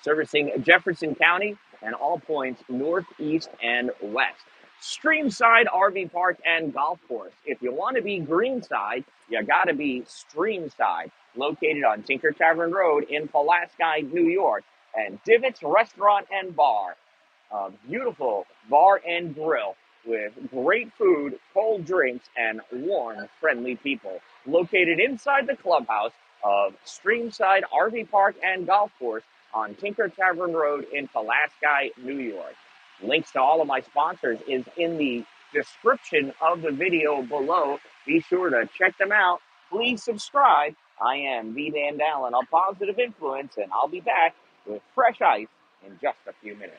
Servicing Jefferson County and all points north, east, and west. Streamside RV Park and Golf Course. If you want to be greenside, you got to be streamside. Located on Tinker Tavern Road in Pulaski, New York. And Divots Restaurant and Bar. A beautiful bar and grill with great food, cold drinks, and warm, friendly people. Located inside the clubhouse of Streamside RV Park and Golf Course on Tinker Tavern Road in Pulaski, New York. Links to all of my sponsors is in the description of the video below. Be sure to check them out. Please subscribe. I am the Dan-Dalin, a positive influence, and I'll be back with fresh ice in just a few minutes.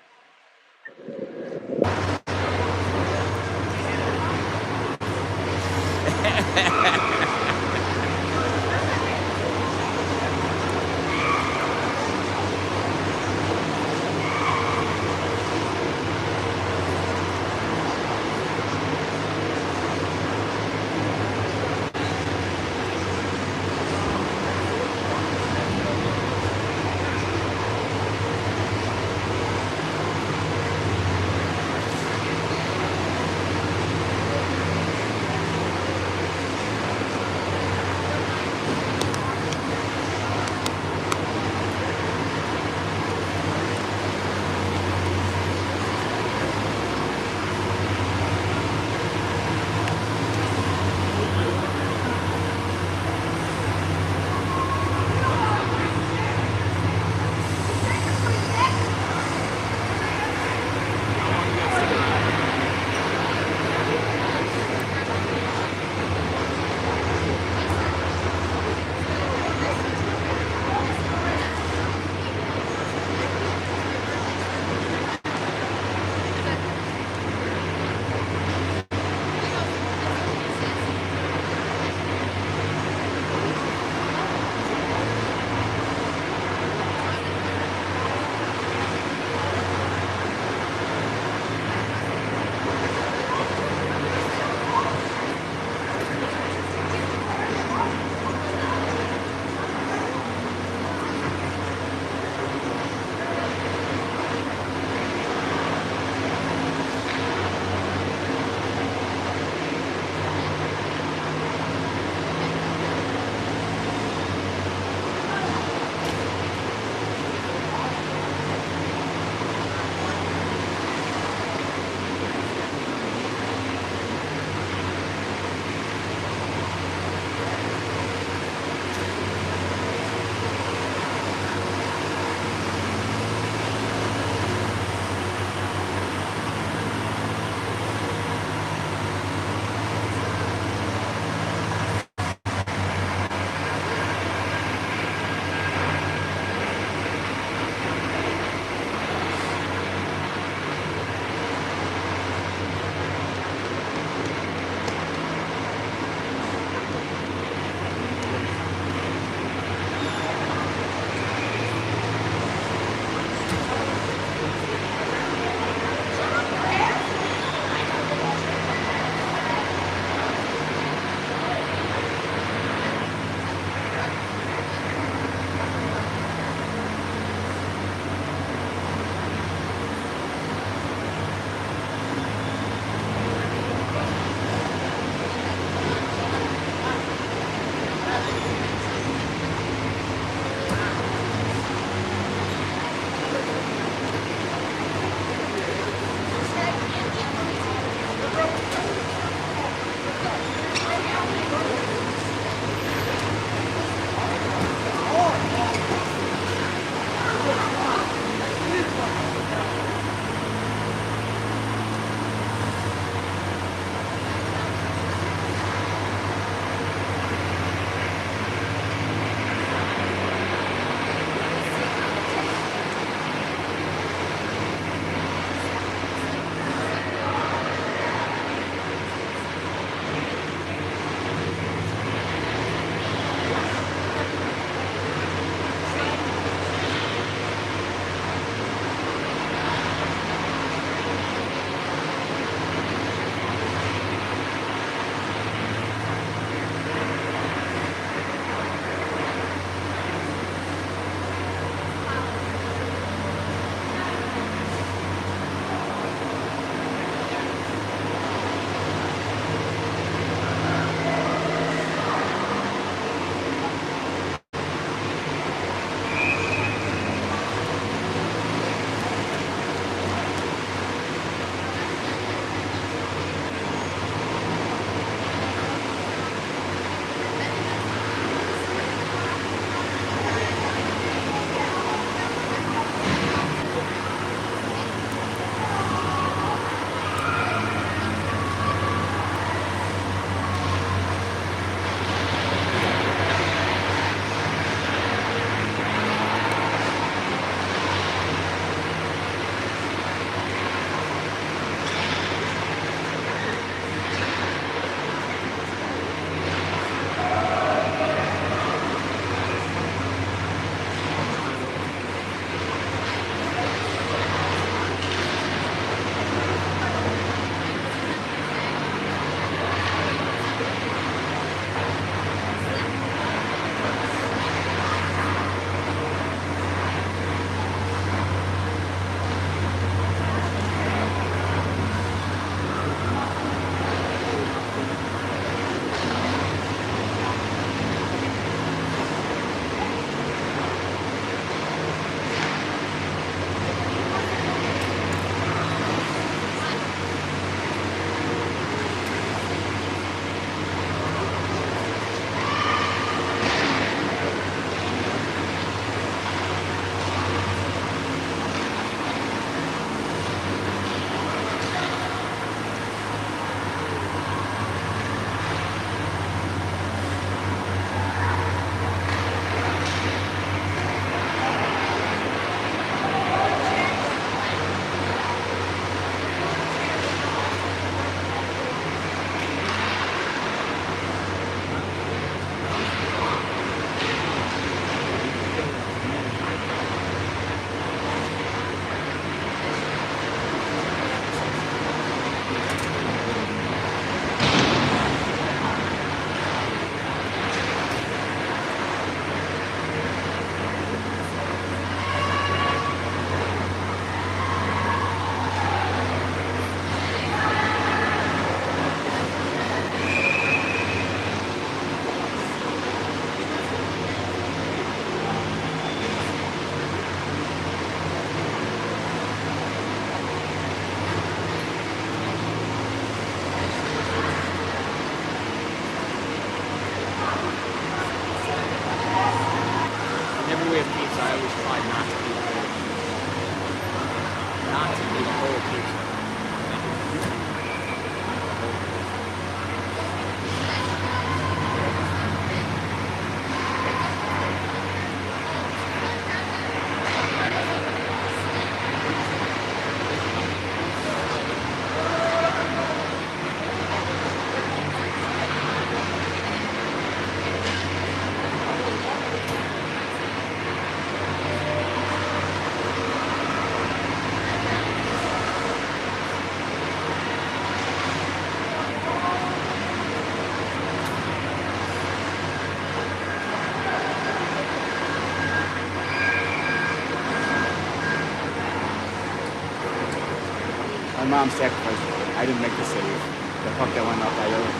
mom sacrificed for it. I didn't make the save. The puck that went up, I owe it.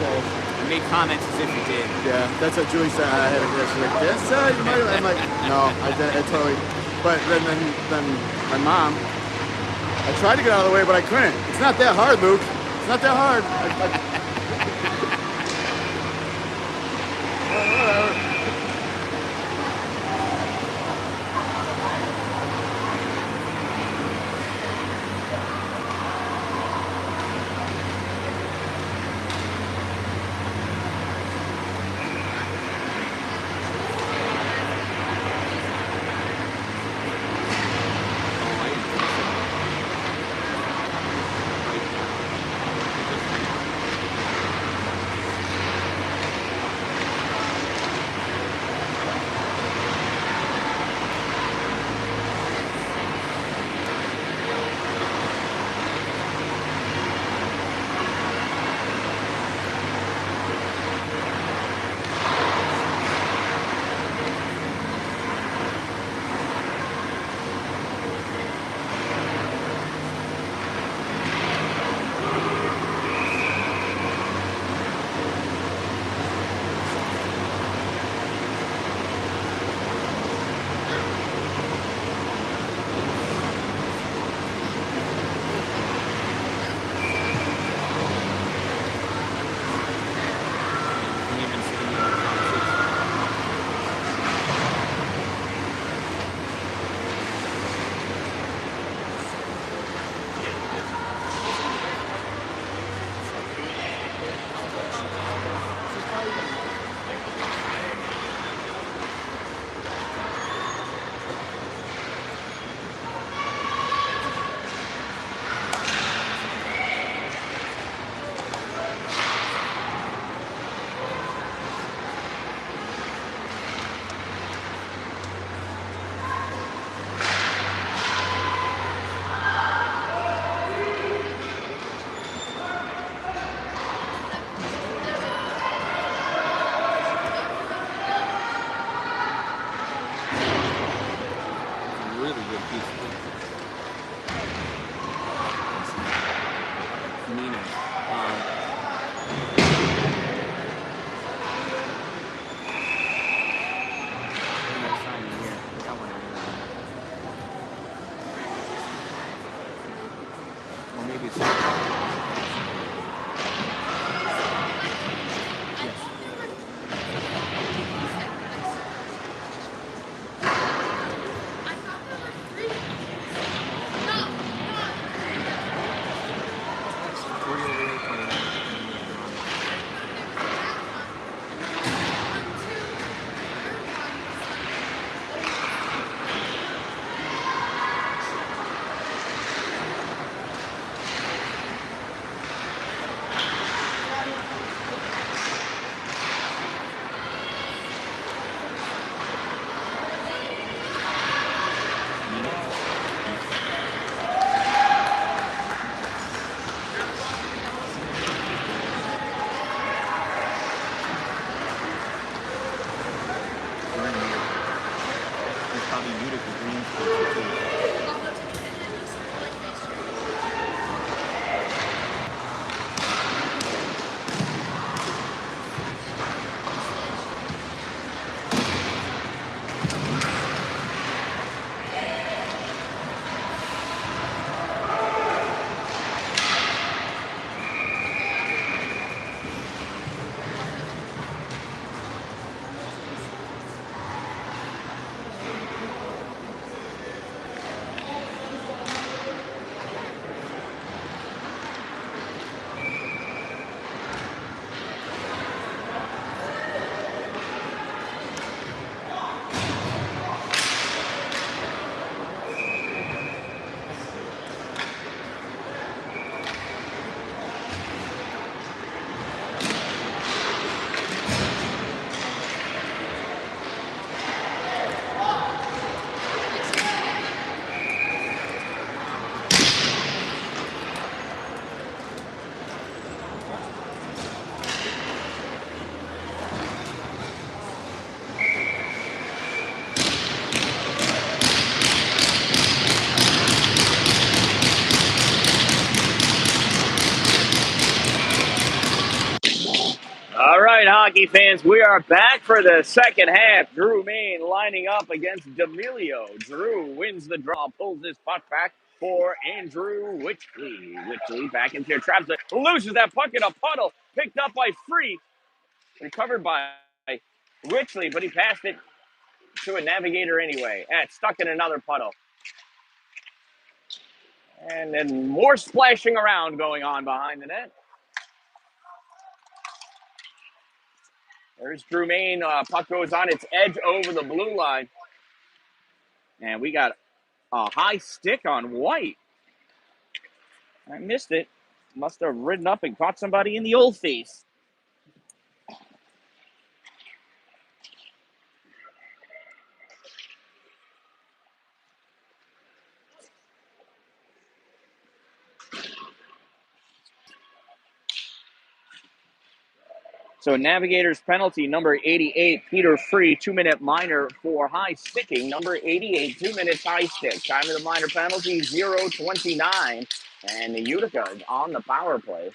So, You made comments as if you did. yeah, that's what Julie said. I had a guess. She's like, yes, you might have. I'm like, no, I did. I totally. But then my mom, I tried to get out of the way, but I couldn't. It's not that hard, Luke. It's not that hard. Whatever. hockey fans, we are back for the second half. Drew Main lining up against D'Amelio. Drew wins the draw, pulls his puck back for Andrew Witchley. Witchley back into your traps, loses that puck in a puddle, picked up by Free, recovered by Witchley, but he passed it to a Navigator anyway. And it's stuck in another puddle. And then more splashing around going on behind the net. There's Drew Main. Puck goes on its edge over the blue line. And we got a high stick on White. I missed it. Must have ridden up and caught somebody in the old face. So Navigators penalty, number 88, Peter Free, 2-minute minor for high sticking. Number 88, 2 minutes high stick. Time of the minor penalty, 0:29. And the Utica is on the power play.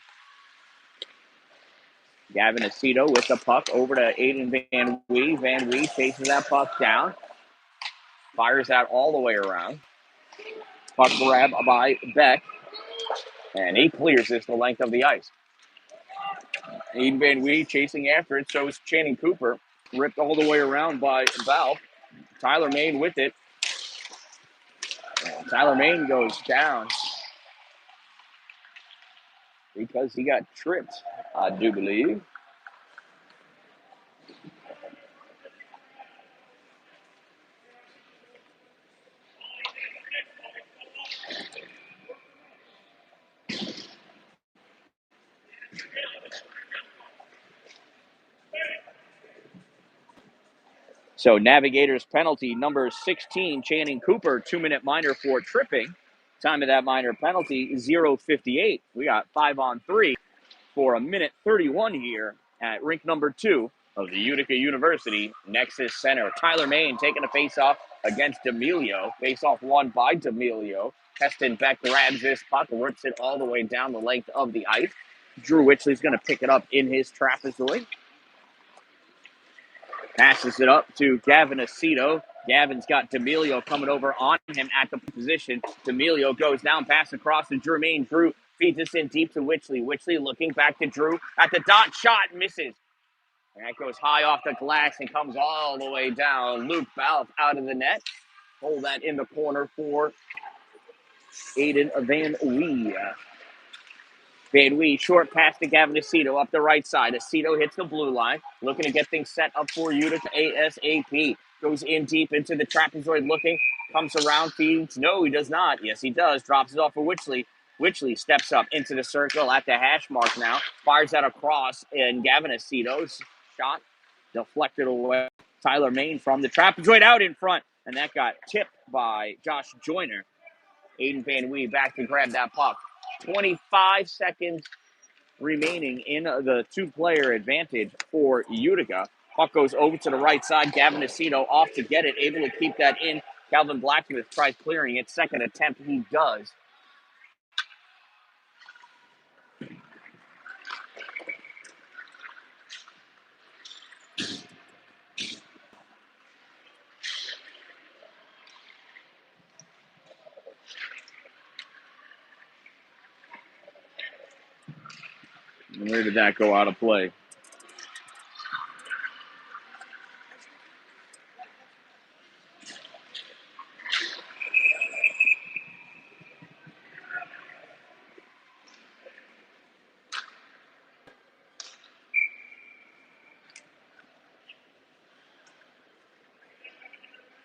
Gavin Aceto with the puck over to Aiden Van Wee. Van Wee chases that puck down. Fires that all the way around. Puck grab by Beck. And he clears this the length of the ice. Aiden Van Wee chasing after it. So is Channing Cooper. Ripped all the way around by Val. Tyler Main with it. And Tyler Main goes down because he got tripped, I do believe. So Navigators penalty, number 16, Channing Cooper, 2-minute minor for tripping. Time of that minor penalty, 0:58. We got 5-on-3 for a minute 31 here at rink number 2 of the Utica University Nexus Center. Tyler Main taking a face-off against D'Amelio. Face-off won by D'Amelio. Heston Beck grabs this puck, rips it all the way down the length of the ice. Drew Witchley's going to pick it up in his trapezoid. Passes it up to Gavin Aceto. Gavin's got D'Amelio coming over on him at the position. D'Amelio goes down, pass across to Drew Main. Drew feeds this in deep to Witchley. Witchley looking back to Drew at the dot, shot misses. And that goes high off the glass and comes all the way down. Luke Balf out of the net. Hold that in the corner for Aiden Van Wee. Van Wee, short pass to Gavin Aceto up the right side. Aceto hits the blue line, looking to get things set up for Utica ASAP. Goes in deep into the trapezoid looking, comes around, feeds. No, he does not. Yes, he does. Drops it off for Witchley. Witchley steps up into the circle at the hash mark now. Fires that across, and Gavin Aceto's shot deflected away. Tyler Main from the trapezoid out in front, and that got tipped by Josh Joyner. Aiden Van Wee back to grab that puck. 25 seconds remaining in the two-player advantage for Utica. Puck goes over to the right side. Gavin Aceto off to get it, able to keep that in. Calvin Blacksmith tries clearing it. Second attempt, he does. Where did that go out of play?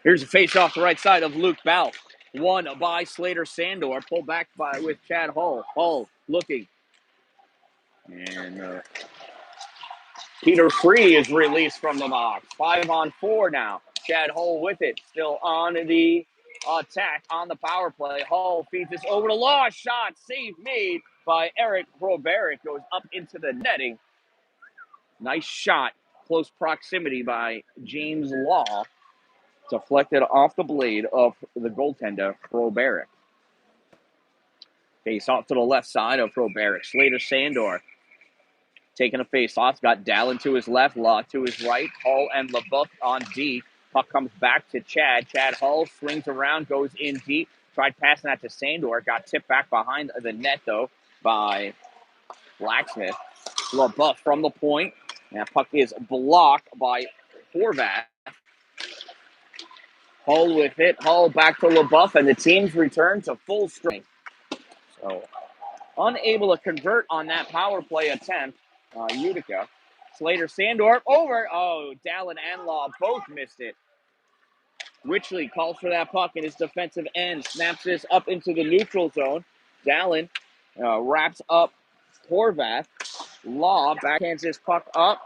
Here's a face off the right side of Luke Balf. Won by Slater Sandor. Pulled back with Chad Hull. Hull looking. And Peter Free is released from the box. 5-on-4 now. Chad Hull with it. Still on the attack on the power play. Hull feeds this over to Law. Shot. Save made by Eric Roberick. Goes up into the netting. Nice shot. Close proximity by James Law. Deflected off the blade of the goaltender, Roberick. Face off to the left side of Roberick. Slater Sandor taking a face-off. Got Dalin to his left, Law to his right. Hull and LaBeouf on D. Puck comes back to Chad. Chad Hull swings around, goes in deep. Tried passing that to Sandor. Got tipped back behind the net, though, by Blacksmith. LaBeouf from the point. And that puck is blocked by Horvath. Hull with it. Hull back to LaBeouf, and the team's return to full strength. So unable to convert on that power play attempt, Utica. Slater Sandor over. Oh, Dalin and Law both missed it. Witchley calls for that puck in his defensive end. Snaps this up into the neutral zone. Dalin wraps up Horvath. Law backhands this puck up.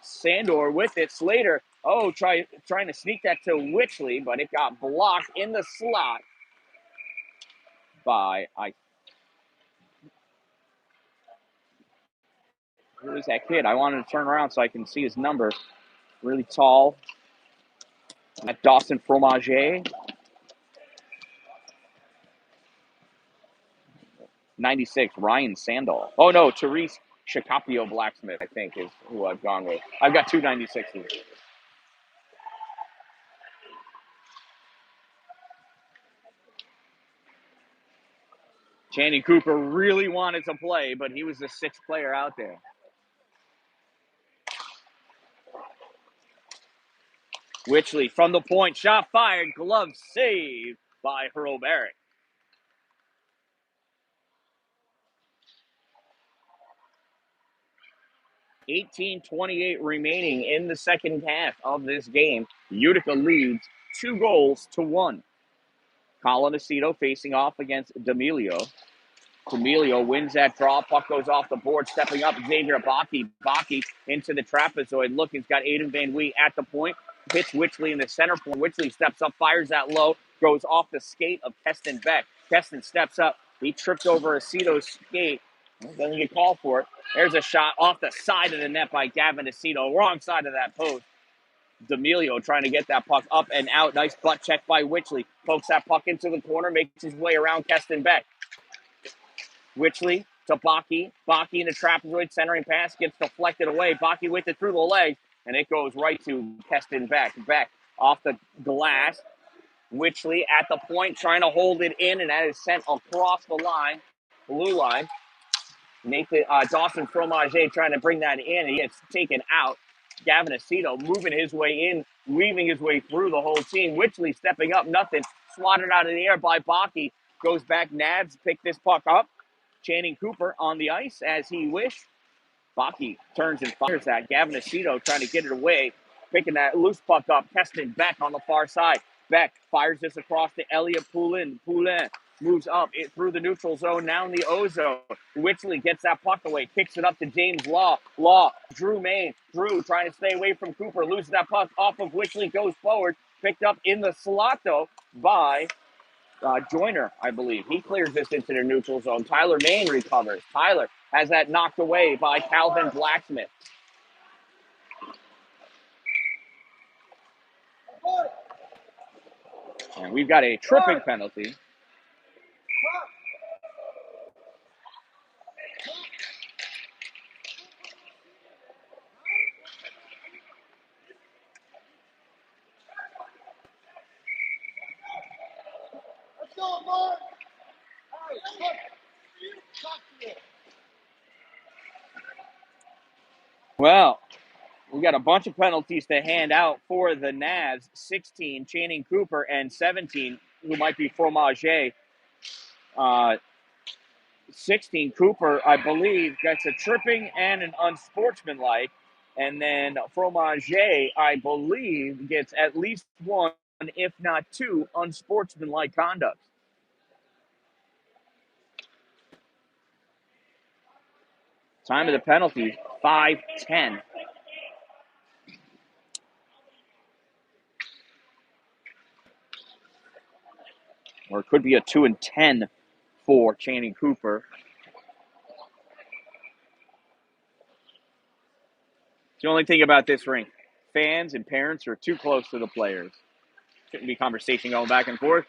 Sandor with it. Slater, trying to sneak that to Witchley, but it got blocked in the slot by, who is that kid? I wanted to turn around so I can see his number. Really tall. At Dawson Fromager. 96, Ryan Sandal. Oh, no, Therese Shakopio Blacksmith, I think, is who I've gone with. I've got two 96s. Channing Cooper really wanted to play, but he was the sixth player out there. Witchley from the point, shot fired, glove saved by Hurl Barrett. 18:28 remaining in the second half of this game. Utica leads 2-1. Colin Aceto facing off against D'Amelio. D'Amelio wins that draw. Puck goes off the board. Stepping up, Xavier Bakke. Bakke into the trapezoid. Look, he's got Aiden Van Wee at the point. Hits Witchley in the center point. Witchley steps up, fires that low. Goes off the skate of Keston Beck. Keston steps up. He tripped over Aceto's skate. Doesn't get called for it. There's a shot off the side of the net by Gavin Aceto. Wrong side of that post. D'Amelio trying to get that puck up and out. Nice butt check by Witchley. Pokes that puck into the corner. Makes his way around Keston Beck. Witchley to Bakke. Bakke in the trapezoid centering pass. Gets deflected away. Bakke with it through the legs. And it goes right to Keston Beck. Beck off the glass. Witchley at the point trying to hold it in. And that is sent across the line. Blue line. Nathan Dawson Fromager trying to bring that in. He gets taken out. Gavin Aceto moving his way in, weaving his way through the whole team. Witchley stepping up, nothing. Swatted out of the air by Bakke. Goes back, Nabs pick this puck up. Channing Cooper on the ice as he wished. Bakke turns and fires that. Gavin Aceto trying to get it away. Picking that loose puck up. Keston Beck on the far side. Beck fires this across to Elliot Poulin. Poulin moves up it through the neutral zone, now in the O zone. Witchley gets that puck away, kicks it up to James Law. Law, Drew Main. Drew trying to stay away from Cooper, loses that puck off of Witchley, goes forward. Picked up in the slot, though, by Joyner, I believe. He clears this into the neutral zone. Tyler Main recovers. Tyler has that knocked away by Calvin Blacksmith. And we've got a tripping penalty. Well, we got a bunch of penalties to hand out for the Navs. 16, Channing Cooper, and 17, who might be Fromager. 16, Cooper, I believe, gets a tripping and an unsportsmanlike. And then Fromager, I believe, gets at least one, if not two, unsportsmanlike conducts. Time of the penalty, 5:10. Or it could be a 2-10 for Channing Cooper. The only thing about this rink, fans and parents are too close to the players. Shouldn't be conversation going back and forth.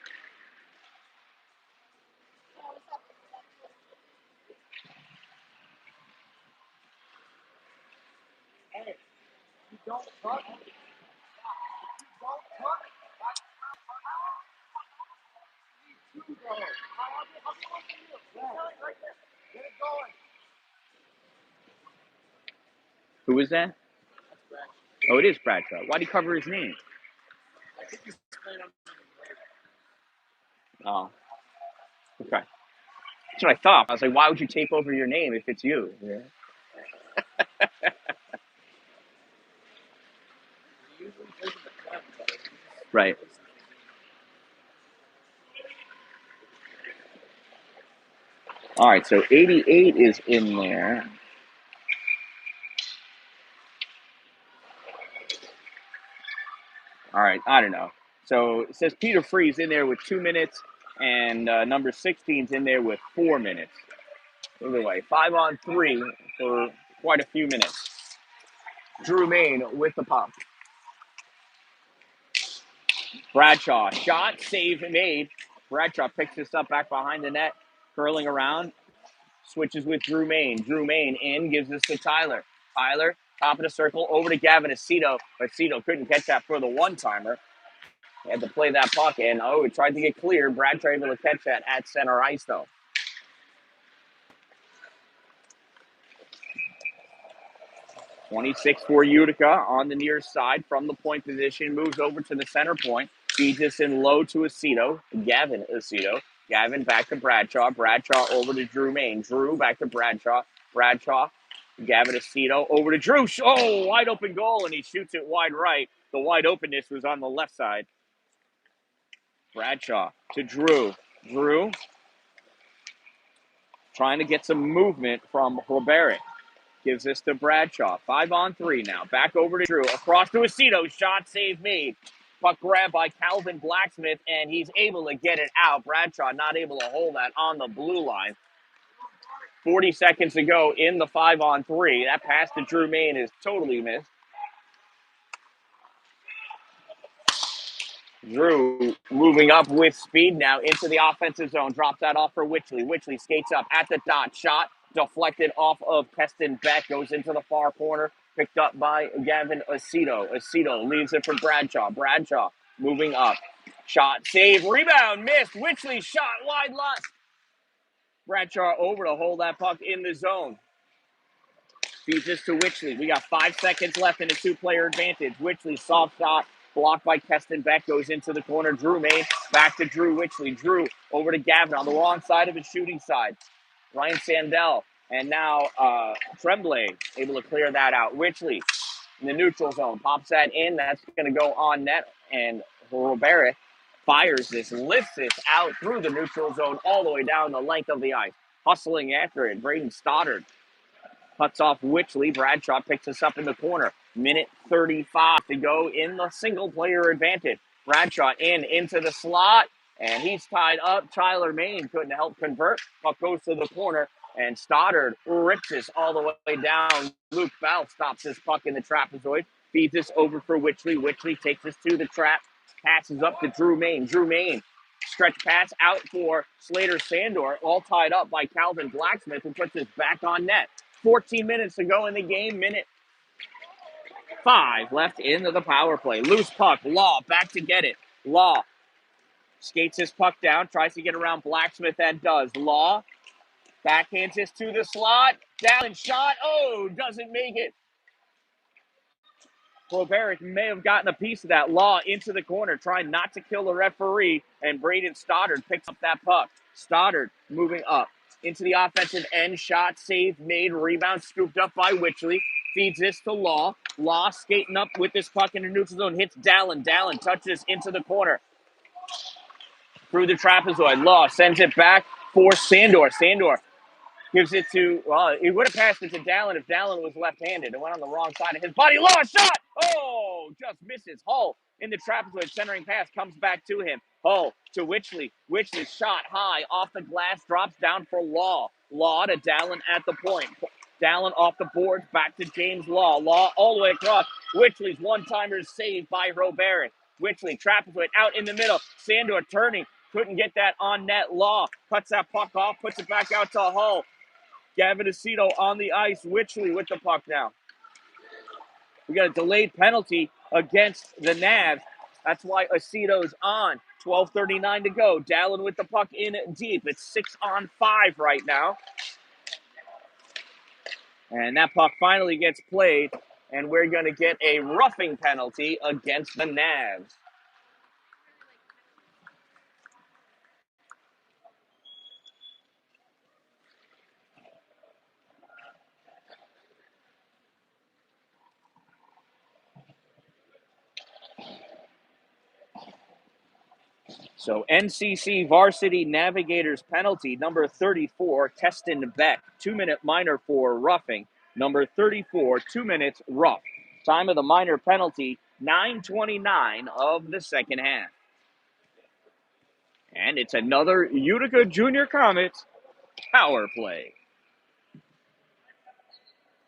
Who is that? Oh, it is Bradshaw. Why'd he cover his name? Oh, okay. That's what I thought. I was like, why would you tape over your name if it's you? Yeah. Right. All right, so 88 is in there. All right, I don't know. So it says Peter Free's in there with 2 minutes, and number 16's in there with 4 minutes. Either way, 5-on-3 for quite a few minutes. Drew Main with the pump. Bradshaw, shot, save made. Bradshaw picks this up back behind the net, curling around, switches with Drew Main. Drew Main in, gives this to Tyler. Tyler, top of the circle, over to Gavin Aceto. Aceto couldn't catch that for the one-timer. He had to play that puck, and he tried to get clear. Bradshaw able to catch that at center ice, though. 26 for Utica on the near side from the point position. Moves over to the center point. Feeds this in low to Aceto. Gavin Aceto. Gavin back to Bradshaw. Bradshaw over to Drew Main. Drew back to Bradshaw. Bradshaw. Gavin Aceto over to Drew. Oh, wide open goal, and he shoots it wide right. The wide openness was on the left side. Bradshaw to Drew. Drew trying to get some movement from Robert. Gives this to Bradshaw. 5-on-3 now. Back over to Drew. Across to Aceto. Shot save made. Puck grab by Calvin Blacksmith, and he's able to get it out. Bradshaw not able to hold that on the blue line. 40 seconds to go in the 5-on-3. That pass to Drew Main is totally missed. Drew moving up with speed now into the offensive zone. Drops that off for Witchley. Witchley skates up at the dot. Shot deflected off of Keston Beck. Goes into the far corner. Picked up by Gavin Aceto. Aceto leaves it for Bradshaw. Bradshaw moving up. Shot, save, rebound, missed. Witchley shot wide left. Bradshaw over to hold that puck in the zone. Feeds this to Witchley. We got 5 seconds left in a two-player advantage. Witchley soft shot. Blocked by Keston Beck, goes into the corner. Drew Main, back to Drew Witchley. Drew over to Gavin on the wrong side of his shooting side. Ryan Sandell, and now Tremblay able to clear that out. Witchley in the neutral zone, pops that in. That's going to go on net, and Robert fires this, lifts this out through the neutral zone all the way down the length of the ice. Hustling after it, Braden Stoddard cuts off Witchley. Bradshaw picks us up in the corner. Minute 35 to go in the single-player advantage. Bradshaw into the slot, and he's tied up. Tyler Main couldn't help convert. Puck goes to the corner, and Stoddard rips this all the way down. Luke Bell stops this puck in the trapezoid, feeds this over for Witchley. Witchley takes this to the trap, passes up to Drew Main. Drew Main, stretch pass out for Slater Sandor, all tied up by Calvin Blacksmith, who puts this back on net. 14 minutes to go in the game. Minute 5 left into the power play. Loose puck. Law back to get it. Law skates his puck down, tries to get around Blacksmith, and does. Law backhands this to the slot. Dalin shot. Oh, doesn't make it. Robert may have gotten a piece of that. Law into the corner, trying not to kill the referee, and Braden Stoddard picks up that puck. Stoddard moving up into the offensive end. Shot, save, made, rebound, scooped up by Witchley. Feeds this to Law. Law skating up with this puck in the neutral zone. Hits Dalin. Dalin touches into the corner. Through the trapezoid. Law sends it back for Sandor. Sandor gives it to, well, he would have passed it to Dalin if Dalin was left-handed. It went on the wrong side of his body. Law shot! Oh, just misses. Hull in the trapezoid. Centering pass comes back to him. Hull to Witchley. Witchley shot high off the glass. Drops down for Law. Law to Dalin at the point. Dalin off the boards, back to James Law. Law all the way across. Witchley's one-timer is saved by Robert. Witchley trapezoid out in the middle. Sandor turning. Couldn't get that on net. Law cuts that puck off, puts it back out to Hull. Gavin Aceto on the ice. Witchley with the puck now. We got a delayed penalty against the Navs. That's why Aceto's on. 12:39 to go. Dalin with the puck in deep. It's 6-on-5 right now. And that puck finally gets played, and we're going to get a roughing penalty against the Navs. So NCC Varsity Navigators penalty, number 34, Keston Beck, 2-minute minor for roughing. Number 34, 2 minutes rough. Time of the minor penalty, 9:29 of the second half. And it's another Utica Junior Comets power play.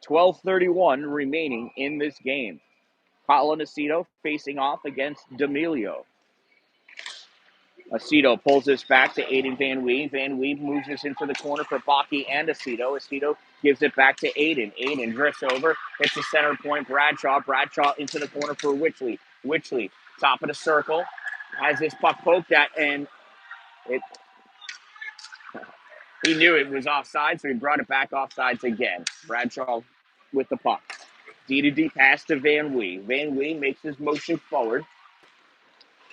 12:31 remaining in this game. Colin Aceto facing off against D'Amelio. Aceto pulls this back to Aiden Van Wee. Van Wee moves this into the corner for Baki and Aceto. Aceto gives it back to Aiden. Aiden drifts over, hits the center point. Bradshaw into the corner for Witchley. Witchley, top of the circle, has this puck poked at, and he knew it was offside, so he brought it back offsides again. Bradshaw with the puck. D-to-D pass to Van Wee. Van Wee makes his motion forward.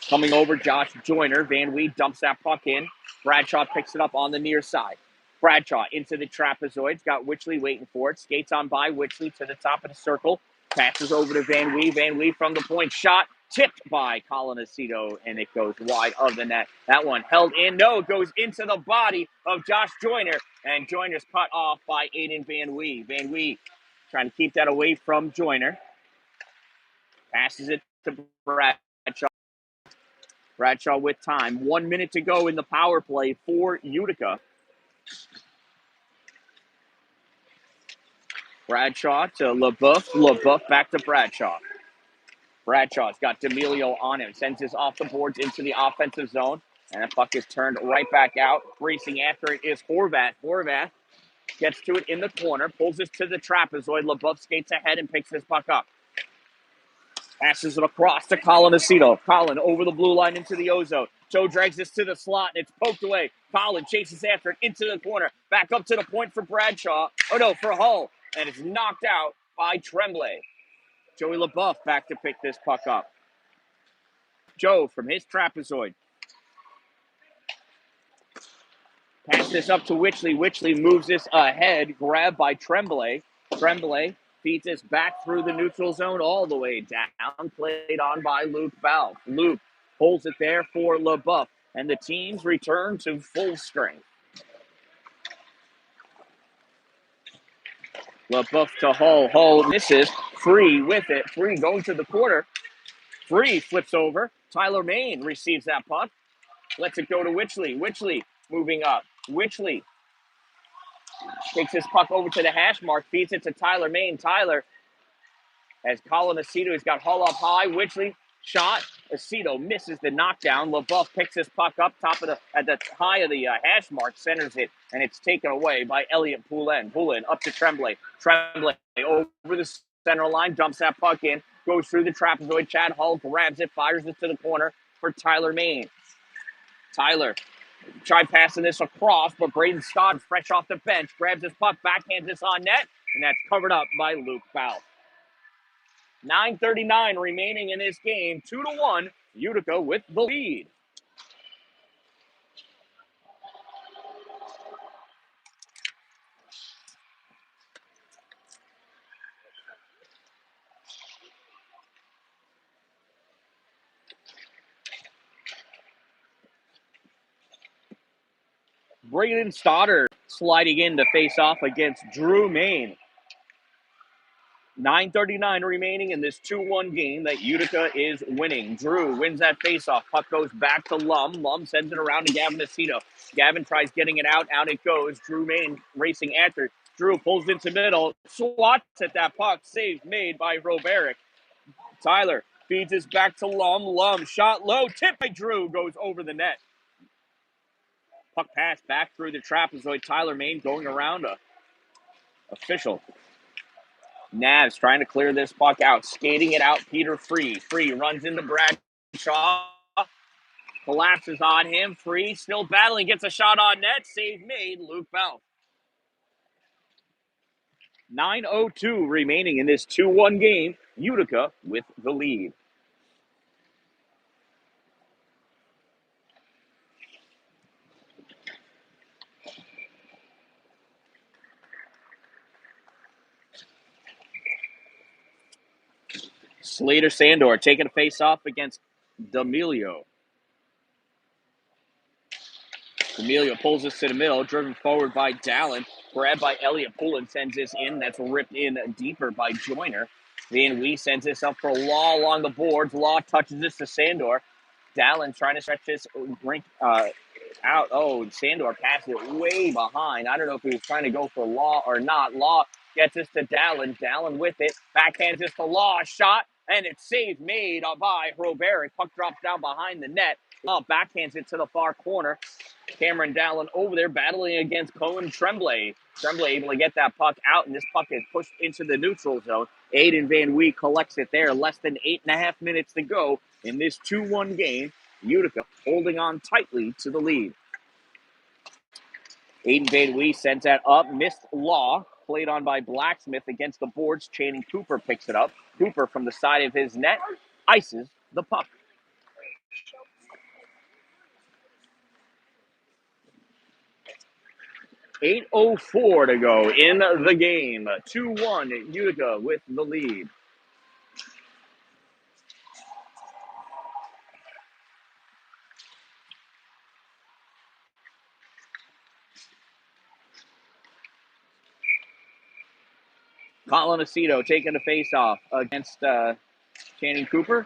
Coming over, Josh Joyner. Van Wee dumps that puck in. Bradshaw picks it up on the near side. Bradshaw into the trapezoid. Got Witchley waiting for it. Skates on by Witchley to the top of the circle. Passes over to Van Wee. Van Wee from the point. Shot tipped by Colin Aceto, and it goes wide of the net. That one held in. No, it goes into the body of Josh Joyner, and Joyner's cut off by Aiden Van Wee. Van Wee trying to keep that away from Joyner. Passes it to Bradshaw. Bradshaw with time. 1 minute to go in the power play for Utica. Bradshaw to LaBeouf. LaBeouf back to Bradshaw. Bradshaw's got D'Amelio on him. Sends this off the boards into the offensive zone. And the puck is turned right back out. Racing after it is Horvath. Horvath gets to it in the corner. Pulls this to the trapezoid. LaBeouf skates ahead and picks this puck up. Passes it across to Colin Aceto. Colin over the blue line into the ozone. Joe drags this to the slot, and it's poked away. Colin chases after it into the corner. Back up to the point for Bradshaw. Oh, no, for Hull. And it's knocked out by Tremblay. Joey LaBeouf back to pick this puck up. Joe from his trapezoid. Pass this up to Witchley. Witchley moves this ahead. Grabbed by Tremblay. Tremblay feeds this back through the neutral zone all the way down. Played on by Luke Balfe. Luke holds it there for LaBeouf. And the teams return to full strength. LaBeouf to Hull. Hull misses. Free with it. Free going to the corner. Free flips over. Tyler Main receives that puck. Lets it go to Witchley. Witchley moving up. Witchley takes this puck over to the hash mark. Feeds it to Tyler Main. Tyler has Colin Aceto. He's got Hull up high. Witchley shot. Aceto misses the knockdown. LaBeouf picks this puck up at the high of the hash mark. Centers it. And it's taken away by Elliot Poulin. Poulin up to Tremblay. Tremblay over the center line. Dumps that puck in. Goes through the trapezoid. Chad Hull grabs it. Fires it to the corner for Tyler Main. Tyler tried passing this across, but Braden Scott, fresh off the bench, grabs his puck, backhands this on net, and that's covered up by Luke Balfe. 9:39 remaining in this game. 2-1, Utica with the lead. Braden Stoddard sliding in to face off against Drew Main. 9:39 remaining in this 2-1 game that Utica is winning. Drew wins that faceoff. Puck goes back to Lum. Lum sends it around to Gavin Aceto. Gavin tries getting it out. Out it goes. Drew Main racing after. Drew pulls into middle. Swats at that puck. Save made by Roberick. Tyler feeds this back to Lum. Lum shot low. Tip by Drew. Goes over the net. Puck pass back through the trapezoid. Tyler Main going around a official. Navs trying to clear this puck out, skating it out. Peter Free. Free runs into Bradshaw. Collapses on him. Free still battling. Gets a shot on net. Save made. Luke Bell. 9:02 remaining in this 2-1 game. Utica with the lead. Slater Sandor taking a face off against D'Amelio. D'Amelio pulls this to the middle, driven forward by Dalin. Grabbed by Elliott Poulin, sends this in. That's ripped in deeper by Joyner. Van Wee sends this up for Law along the boards. Law touches this to Sandor. Dalin trying to stretch this rink out. Oh, Sandor passed it way behind. I don't know if he was trying to go for Law or not. Law gets this to Dalin. Dalin with it. Backhands this to Law. Shot. And it's save made by Robert. Puck drops down behind the net. Law backhands it to the far corner. Cameron Dallin over there battling against Cohen Tremblay. Tremblay able to get that puck out, and this puck is pushed into the neutral zone. Aiden Van Wee collects it there. Less than 8.5 minutes to go in this 2-1 game. Utica holding on tightly to the lead. Aiden Van Wee sends that up. Missed Law. Played on by Blacksmith against the boards. Channing Cooper picks it up. Cooper from the side of his net ices the puck. .804 to go in the game. 2-1 Utica with the lead. Colin Aceto taking the face-off against Channing Cooper.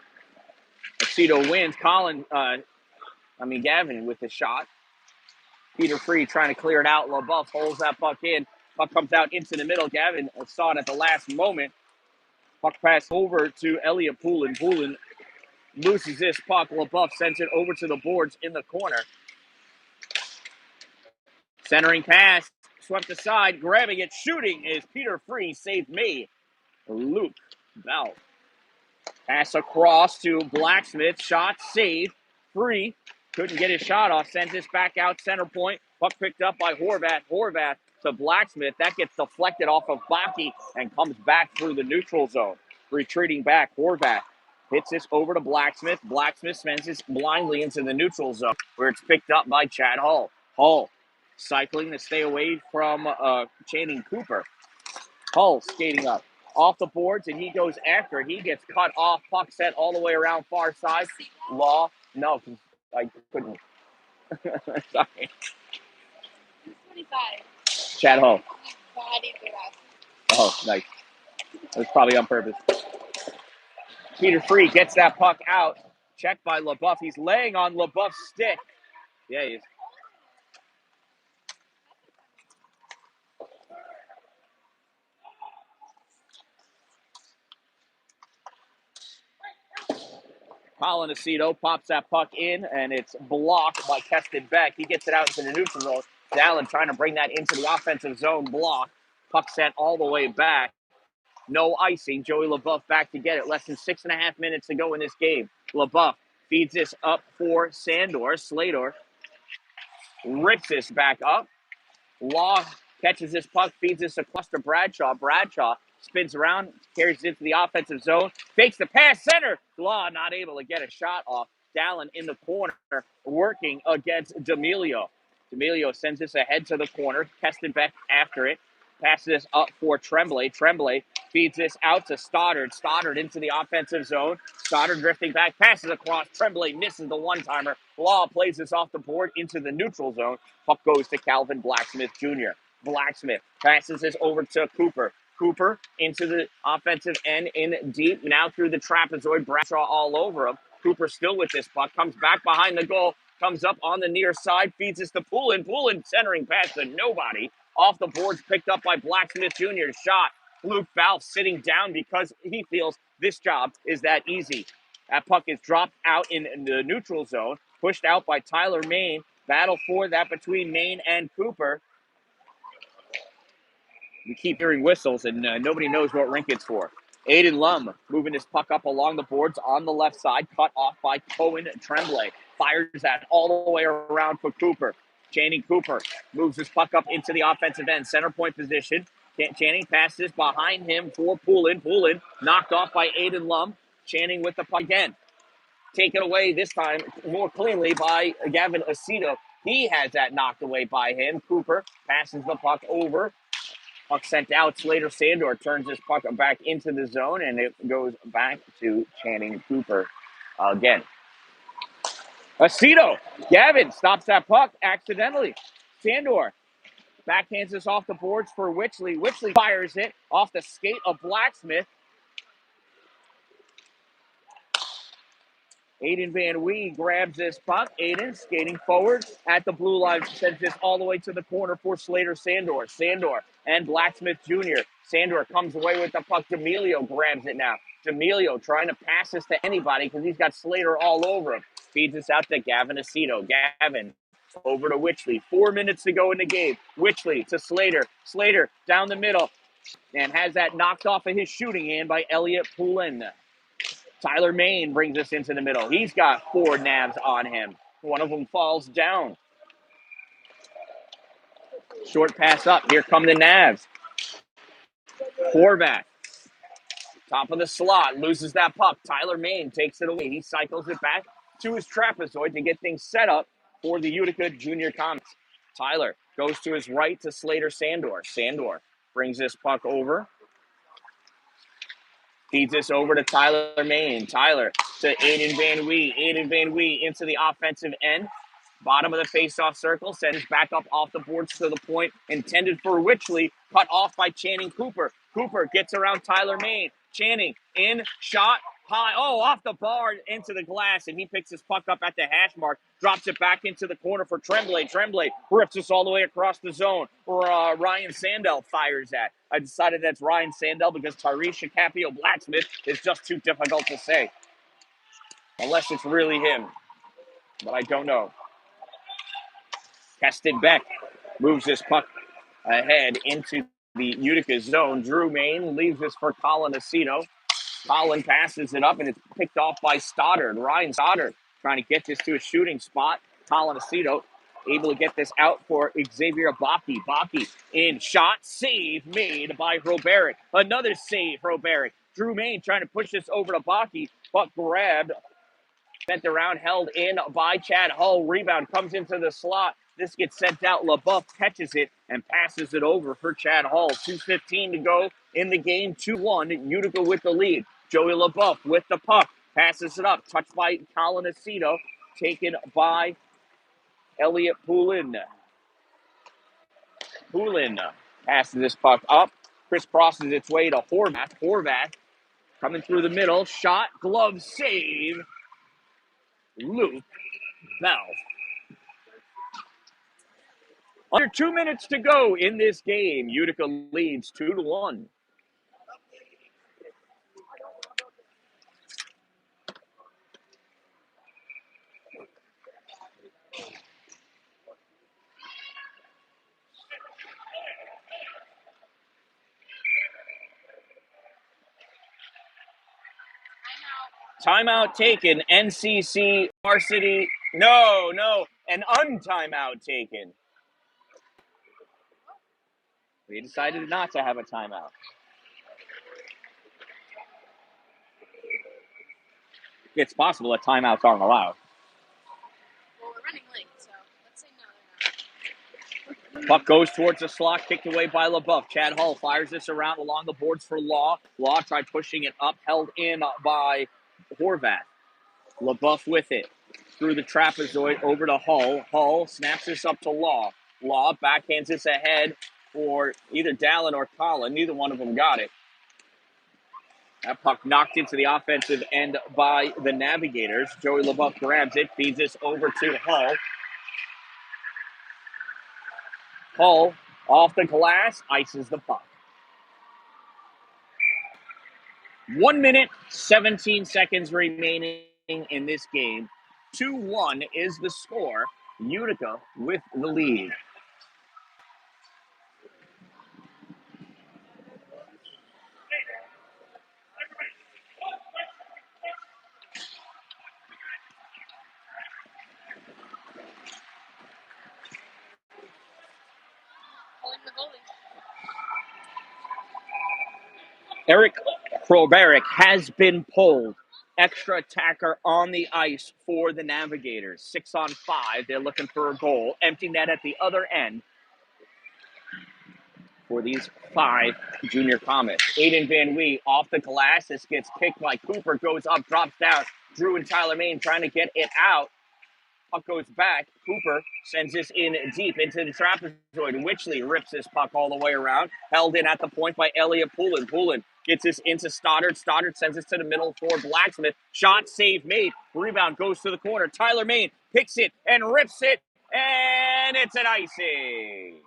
Aceto wins. Gavin with the shot. Peter Free trying to clear it out. LaBeouf holds that puck in. Puck comes out into the middle. Gavin saw it at the last moment. Puck pass over to Elliott Poulin. Poulin loses this puck. LaBeouf sends it over to the boards in the corner. Centering pass. Swept aside. Grabbing it. Shooting is Peter Free. Save made. Luke Bell. Pass across to Blacksmith. Shot saved. Free. Couldn't get his shot off. Sends this back out center point. Puck picked up by Horvath. Horvath to Blacksmith. That gets deflected off of Baki and comes back through the neutral zone. Retreating back. Horvath hits this over to Blacksmith. Blacksmith sends this blindly into the neutral zone where it's picked up by Chad Hull. Hull cycling to stay away from Channing Cooper. Hull skating up. Off the boards, and he goes after it. He gets cut off. Puck set all the way around far side. Law. No, I couldn't. Sorry. 25. Chad Hull. Body for us. Oh, nice. It was probably on purpose. Peter Free gets that puck out. Checked by LaBeouf. He's laying on LaBeouf's stick. Yeah, he is. Colin Aceto pops that puck in, and it's blocked by Keston Beck. He gets it out into the neutral zone. Dalin trying to bring that into the offensive zone. Block. Puck sent all the way back. No icing. Joey LaBeouf back to get it. Less than 6.5 minutes to go in this game. LaBeouf feeds this up for Sandor. Slater rips this back up. Law catches this puck, feeds this across to Bradshaw. Bradshaw spins around, carries it into the offensive zone, fakes the pass center. Law not able to get a shot off. Dallin in the corner, working against D'Amelio. D'Amelio sends this ahead to the corner. Keston Beck after it. Passes this up for Tremblay. Tremblay feeds this out to Stoddard. Stoddard into the offensive zone. Stoddard drifting back, passes across. Tremblay misses the one-timer. Law plays this off the board into the neutral zone. Puck goes to Calvin Blacksmith Jr. Blacksmith passes this over to Cooper. Cooper into the offensive end in deep. Now through the trapezoid. Bradshaw all over him. Cooper still with this puck. Comes back behind the goal. Comes up on the near side. Feeds this to Poulin. Poulin centering pass to nobody. Off the boards, picked up by Blacksmith Jr. Shot. Luke Bell sitting down because he feels this job is that easy. That puck is dropped out in the neutral zone. Pushed out by Tyler Main. Battle for that between Main and Cooper. We keep hearing whistles, and nobody knows what rink it's for. Aiden Lum moving his puck up along the boards on the left side, cut off by Cohen Tremblay. Fires that all the way around for Cooper. Channing Cooper moves his puck up into the offensive end, center point position. Channing passes behind him for Poulin. Poulin knocked off by Aiden Lum. Channing with the puck again. Taken away this time more cleanly by Gavin Aceto. He has that knocked away by him. Cooper passes the puck over. Puck sent out. Slater Sandor turns his puck back into the zone, and it goes back to Channing Cooper again. Aceto. Gavin stops that puck accidentally. Sandor backhands this off the boards for Witchley. Witchley fires it off the skate of Blacksmith. Aiden Van Wee grabs this puck. Aiden skating forward at the blue line, sends this all the way to the corner for Slater Sandor. Sandor and Blacksmith Jr. Sandor comes away with the puck. D'Amelio grabs it now. D'Amelio trying to pass this to anybody because he's got Slater all over him. Feeds this out to Gavin Aceto. Gavin over to Witchley. 4 minutes to go in the game. Witchley to Slater. Slater down the middle and has that knocked off of his shooting hand by Elliot Poulin. Tyler Main brings us into the middle. He's got 4 nabs on him. One of them falls down. Short pass up. Here come the nabs. Horvath. Top of the slot. Loses that puck. Tyler Main takes it away. He cycles it back to his trapezoid to get things set up for the Utica Junior Comets. Tyler goes to his right to Slater Sandor. Sandor brings this puck over. Feeds this over to Tyler Main. Tyler to Aiden Van Wee. Aiden Van Wee into the offensive end. Bottom of the face-off circle. Sends back up off the boards to the point intended for Witchley. Cut off by Channing Cooper. Cooper gets around Tyler Main. Channing in, shot, high. Oh, off the bar into the glass. And he picks his puck up at the hash mark. Drops it back into the corner for Tremblay. Tremblay rips us all the way across the zone. Ryan Sandell fires at. I decided that's Ryan Sandell because Tyrese Shakapio Blacksmith is just too difficult to say. Unless it's really him. But I don't know. Keston Beck moves this puck ahead into the Utica zone. Drew Main leaves this for Colin Aceto. Colin passes it up, and it's picked off by Stoddard. Ryan Stoddard trying to get this to a shooting spot. Colin Aceto able to get this out for Xavier Baki. Baki in shot, save made by Roberic. Another save, Roberic. Drew Main trying to push this over to Baki, but grabbed. Sent around, held in by Chad Hull. Rebound comes into the slot. This gets sent out. LaBeouf catches it and passes it over for Chad Hull. 2:15 to go in the game. 2-1. Utica with the lead. Joey LaBeouf with the puck. Passes it up. Touched by Colin Aceto. Taken by Elliot Poulin. Poulin passes this puck up. Crisscrosses its way to Horvath. Horvath coming through the middle. Shot. Glove save. Luke Bell. Under 2 minutes to go in this game. Utica leads 2-1. Timeout taken. NCC Varsity. No. An untimeout taken. We decided not to have a timeout. It's possible that timeouts aren't allowed. Well, we're running late, so let's say no, they're not. Puck goes towards the slot, kicked away by LaBeouf. Chad Hull fires this around along the boards for Law. Law tried pushing it up, held in by Horvath. LaBeouf with it. Through the trapezoid over to Hull. Hull snaps this up to Law. Law backhands this ahead for either Dalin or Colin. Neither one of them got it. That puck knocked into the offensive end by the Navigators. Joey LaBeouf grabs it, feeds this over to Hull. Hull off the glass, ices the puck. 1 minute, 17 seconds remaining in this game. 2-1 is the score. Utica with the lead. Eric Kroberic has been pulled. Extra attacker on the ice for the Navigators. 6-on-5. They're looking for a goal. Empty net at the other end for these 5 junior Comets. Aiden Van Wee off the glass. This gets kicked by Cooper. Goes up, drops down. Drew and Tyler Main trying to get it out. Puck goes back. Cooper sends this in deep into the trapezoid. Witchley rips this puck all the way around. Held in at the point by Elliot Poulin. Poulin gets this into Stoddard. Stoddard sends this to the middle for Blacksmith. Shot, save made. Rebound goes to the corner. Tyler Main picks it and rips it. And it's an icing.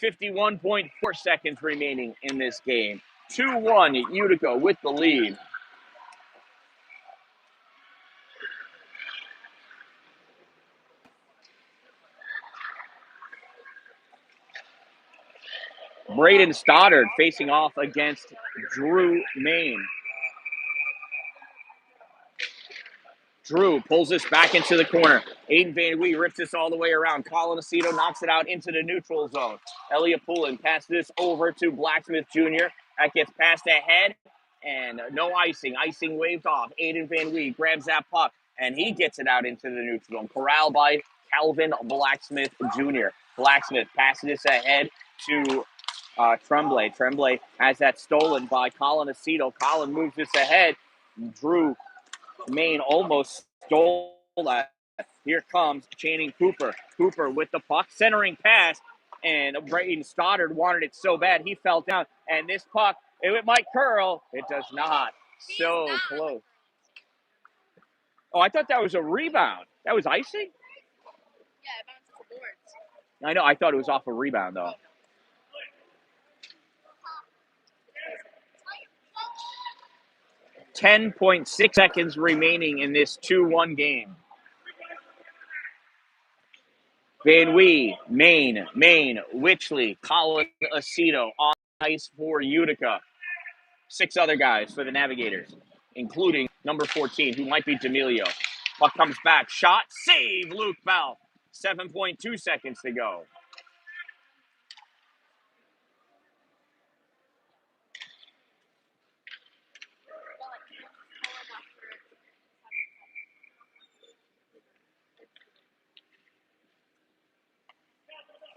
51.4 seconds remaining in this game. 2-1 Utica with the lead. Braden Stoddard facing off against Drew Main. Drew pulls this back into the corner. Aiden Van Wee rips this all the way around. Colin Aceto knocks it out into the neutral zone. Elliot Poulin passes this over to Blacksmith Jr. That gets passed ahead, and no icing. Icing waved off. Aiden Van Wee grabs that puck, and he gets it out into the neutral zone. Corralled by Calvin Blacksmith Jr. Blacksmith passes this ahead to Tremblay. Tremblay has that stolen by Colin Aceto. Colin moves this ahead. Drew Main almost stole that. Here comes Channing Cooper. Cooper with the puck, centering pass, and Braden Stoddard wanted it so bad he fell down. And this puck, it might curl. It does not. So close. Oh, I thought that was a rebound. That was icing? Yeah, it bounced off the boards. I know. I thought it was off a rebound, though. 10.6 seconds remaining in this 2-1 game. Van Wee, Main, Witchley, Colin Aceto on ice for Utica. 6 other guys for the Navigators, including number 14, who might be D'Amelio. Puck comes back, shot, save, Luke Bell. 7.2 seconds to go.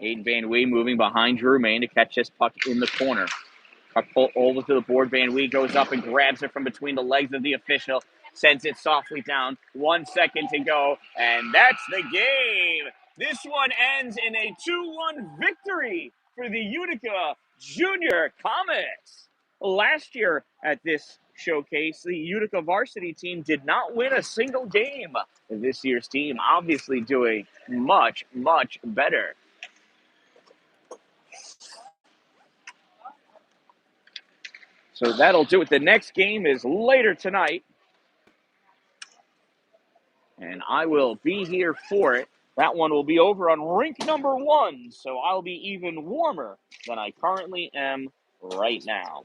Aiden Van Wee moving behind Drew Main to catch this puck in the corner. Puck pulled over to the board. Van Wee goes up and grabs it from between the legs of the official. Sends it softly down. 1 second to go. And that's the game. This one ends in a 2-1 victory for the Utica Junior Comets. Last year at this showcase, the Utica varsity team did not win a single game. This year's team obviously doing much, much better. So that'll do it. The next game is later tonight, and I will be here for it. That one will be over on rink number 1, so I'll be even warmer than I currently am right now.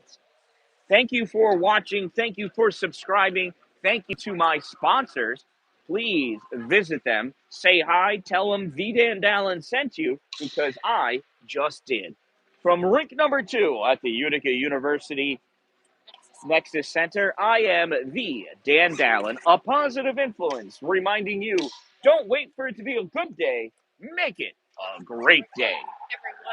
Thank you for watching. Thank you for subscribing. Thank you to my sponsors. Please visit them. Say hi. Tell them the Dan-Dalin sent you, because I just did. From rink number 2 at the Utica University Nexus Center, I am the Dan-Dalin, a positive influence, reminding you, don't wait for it to be a good day, make it a great day. Everyone.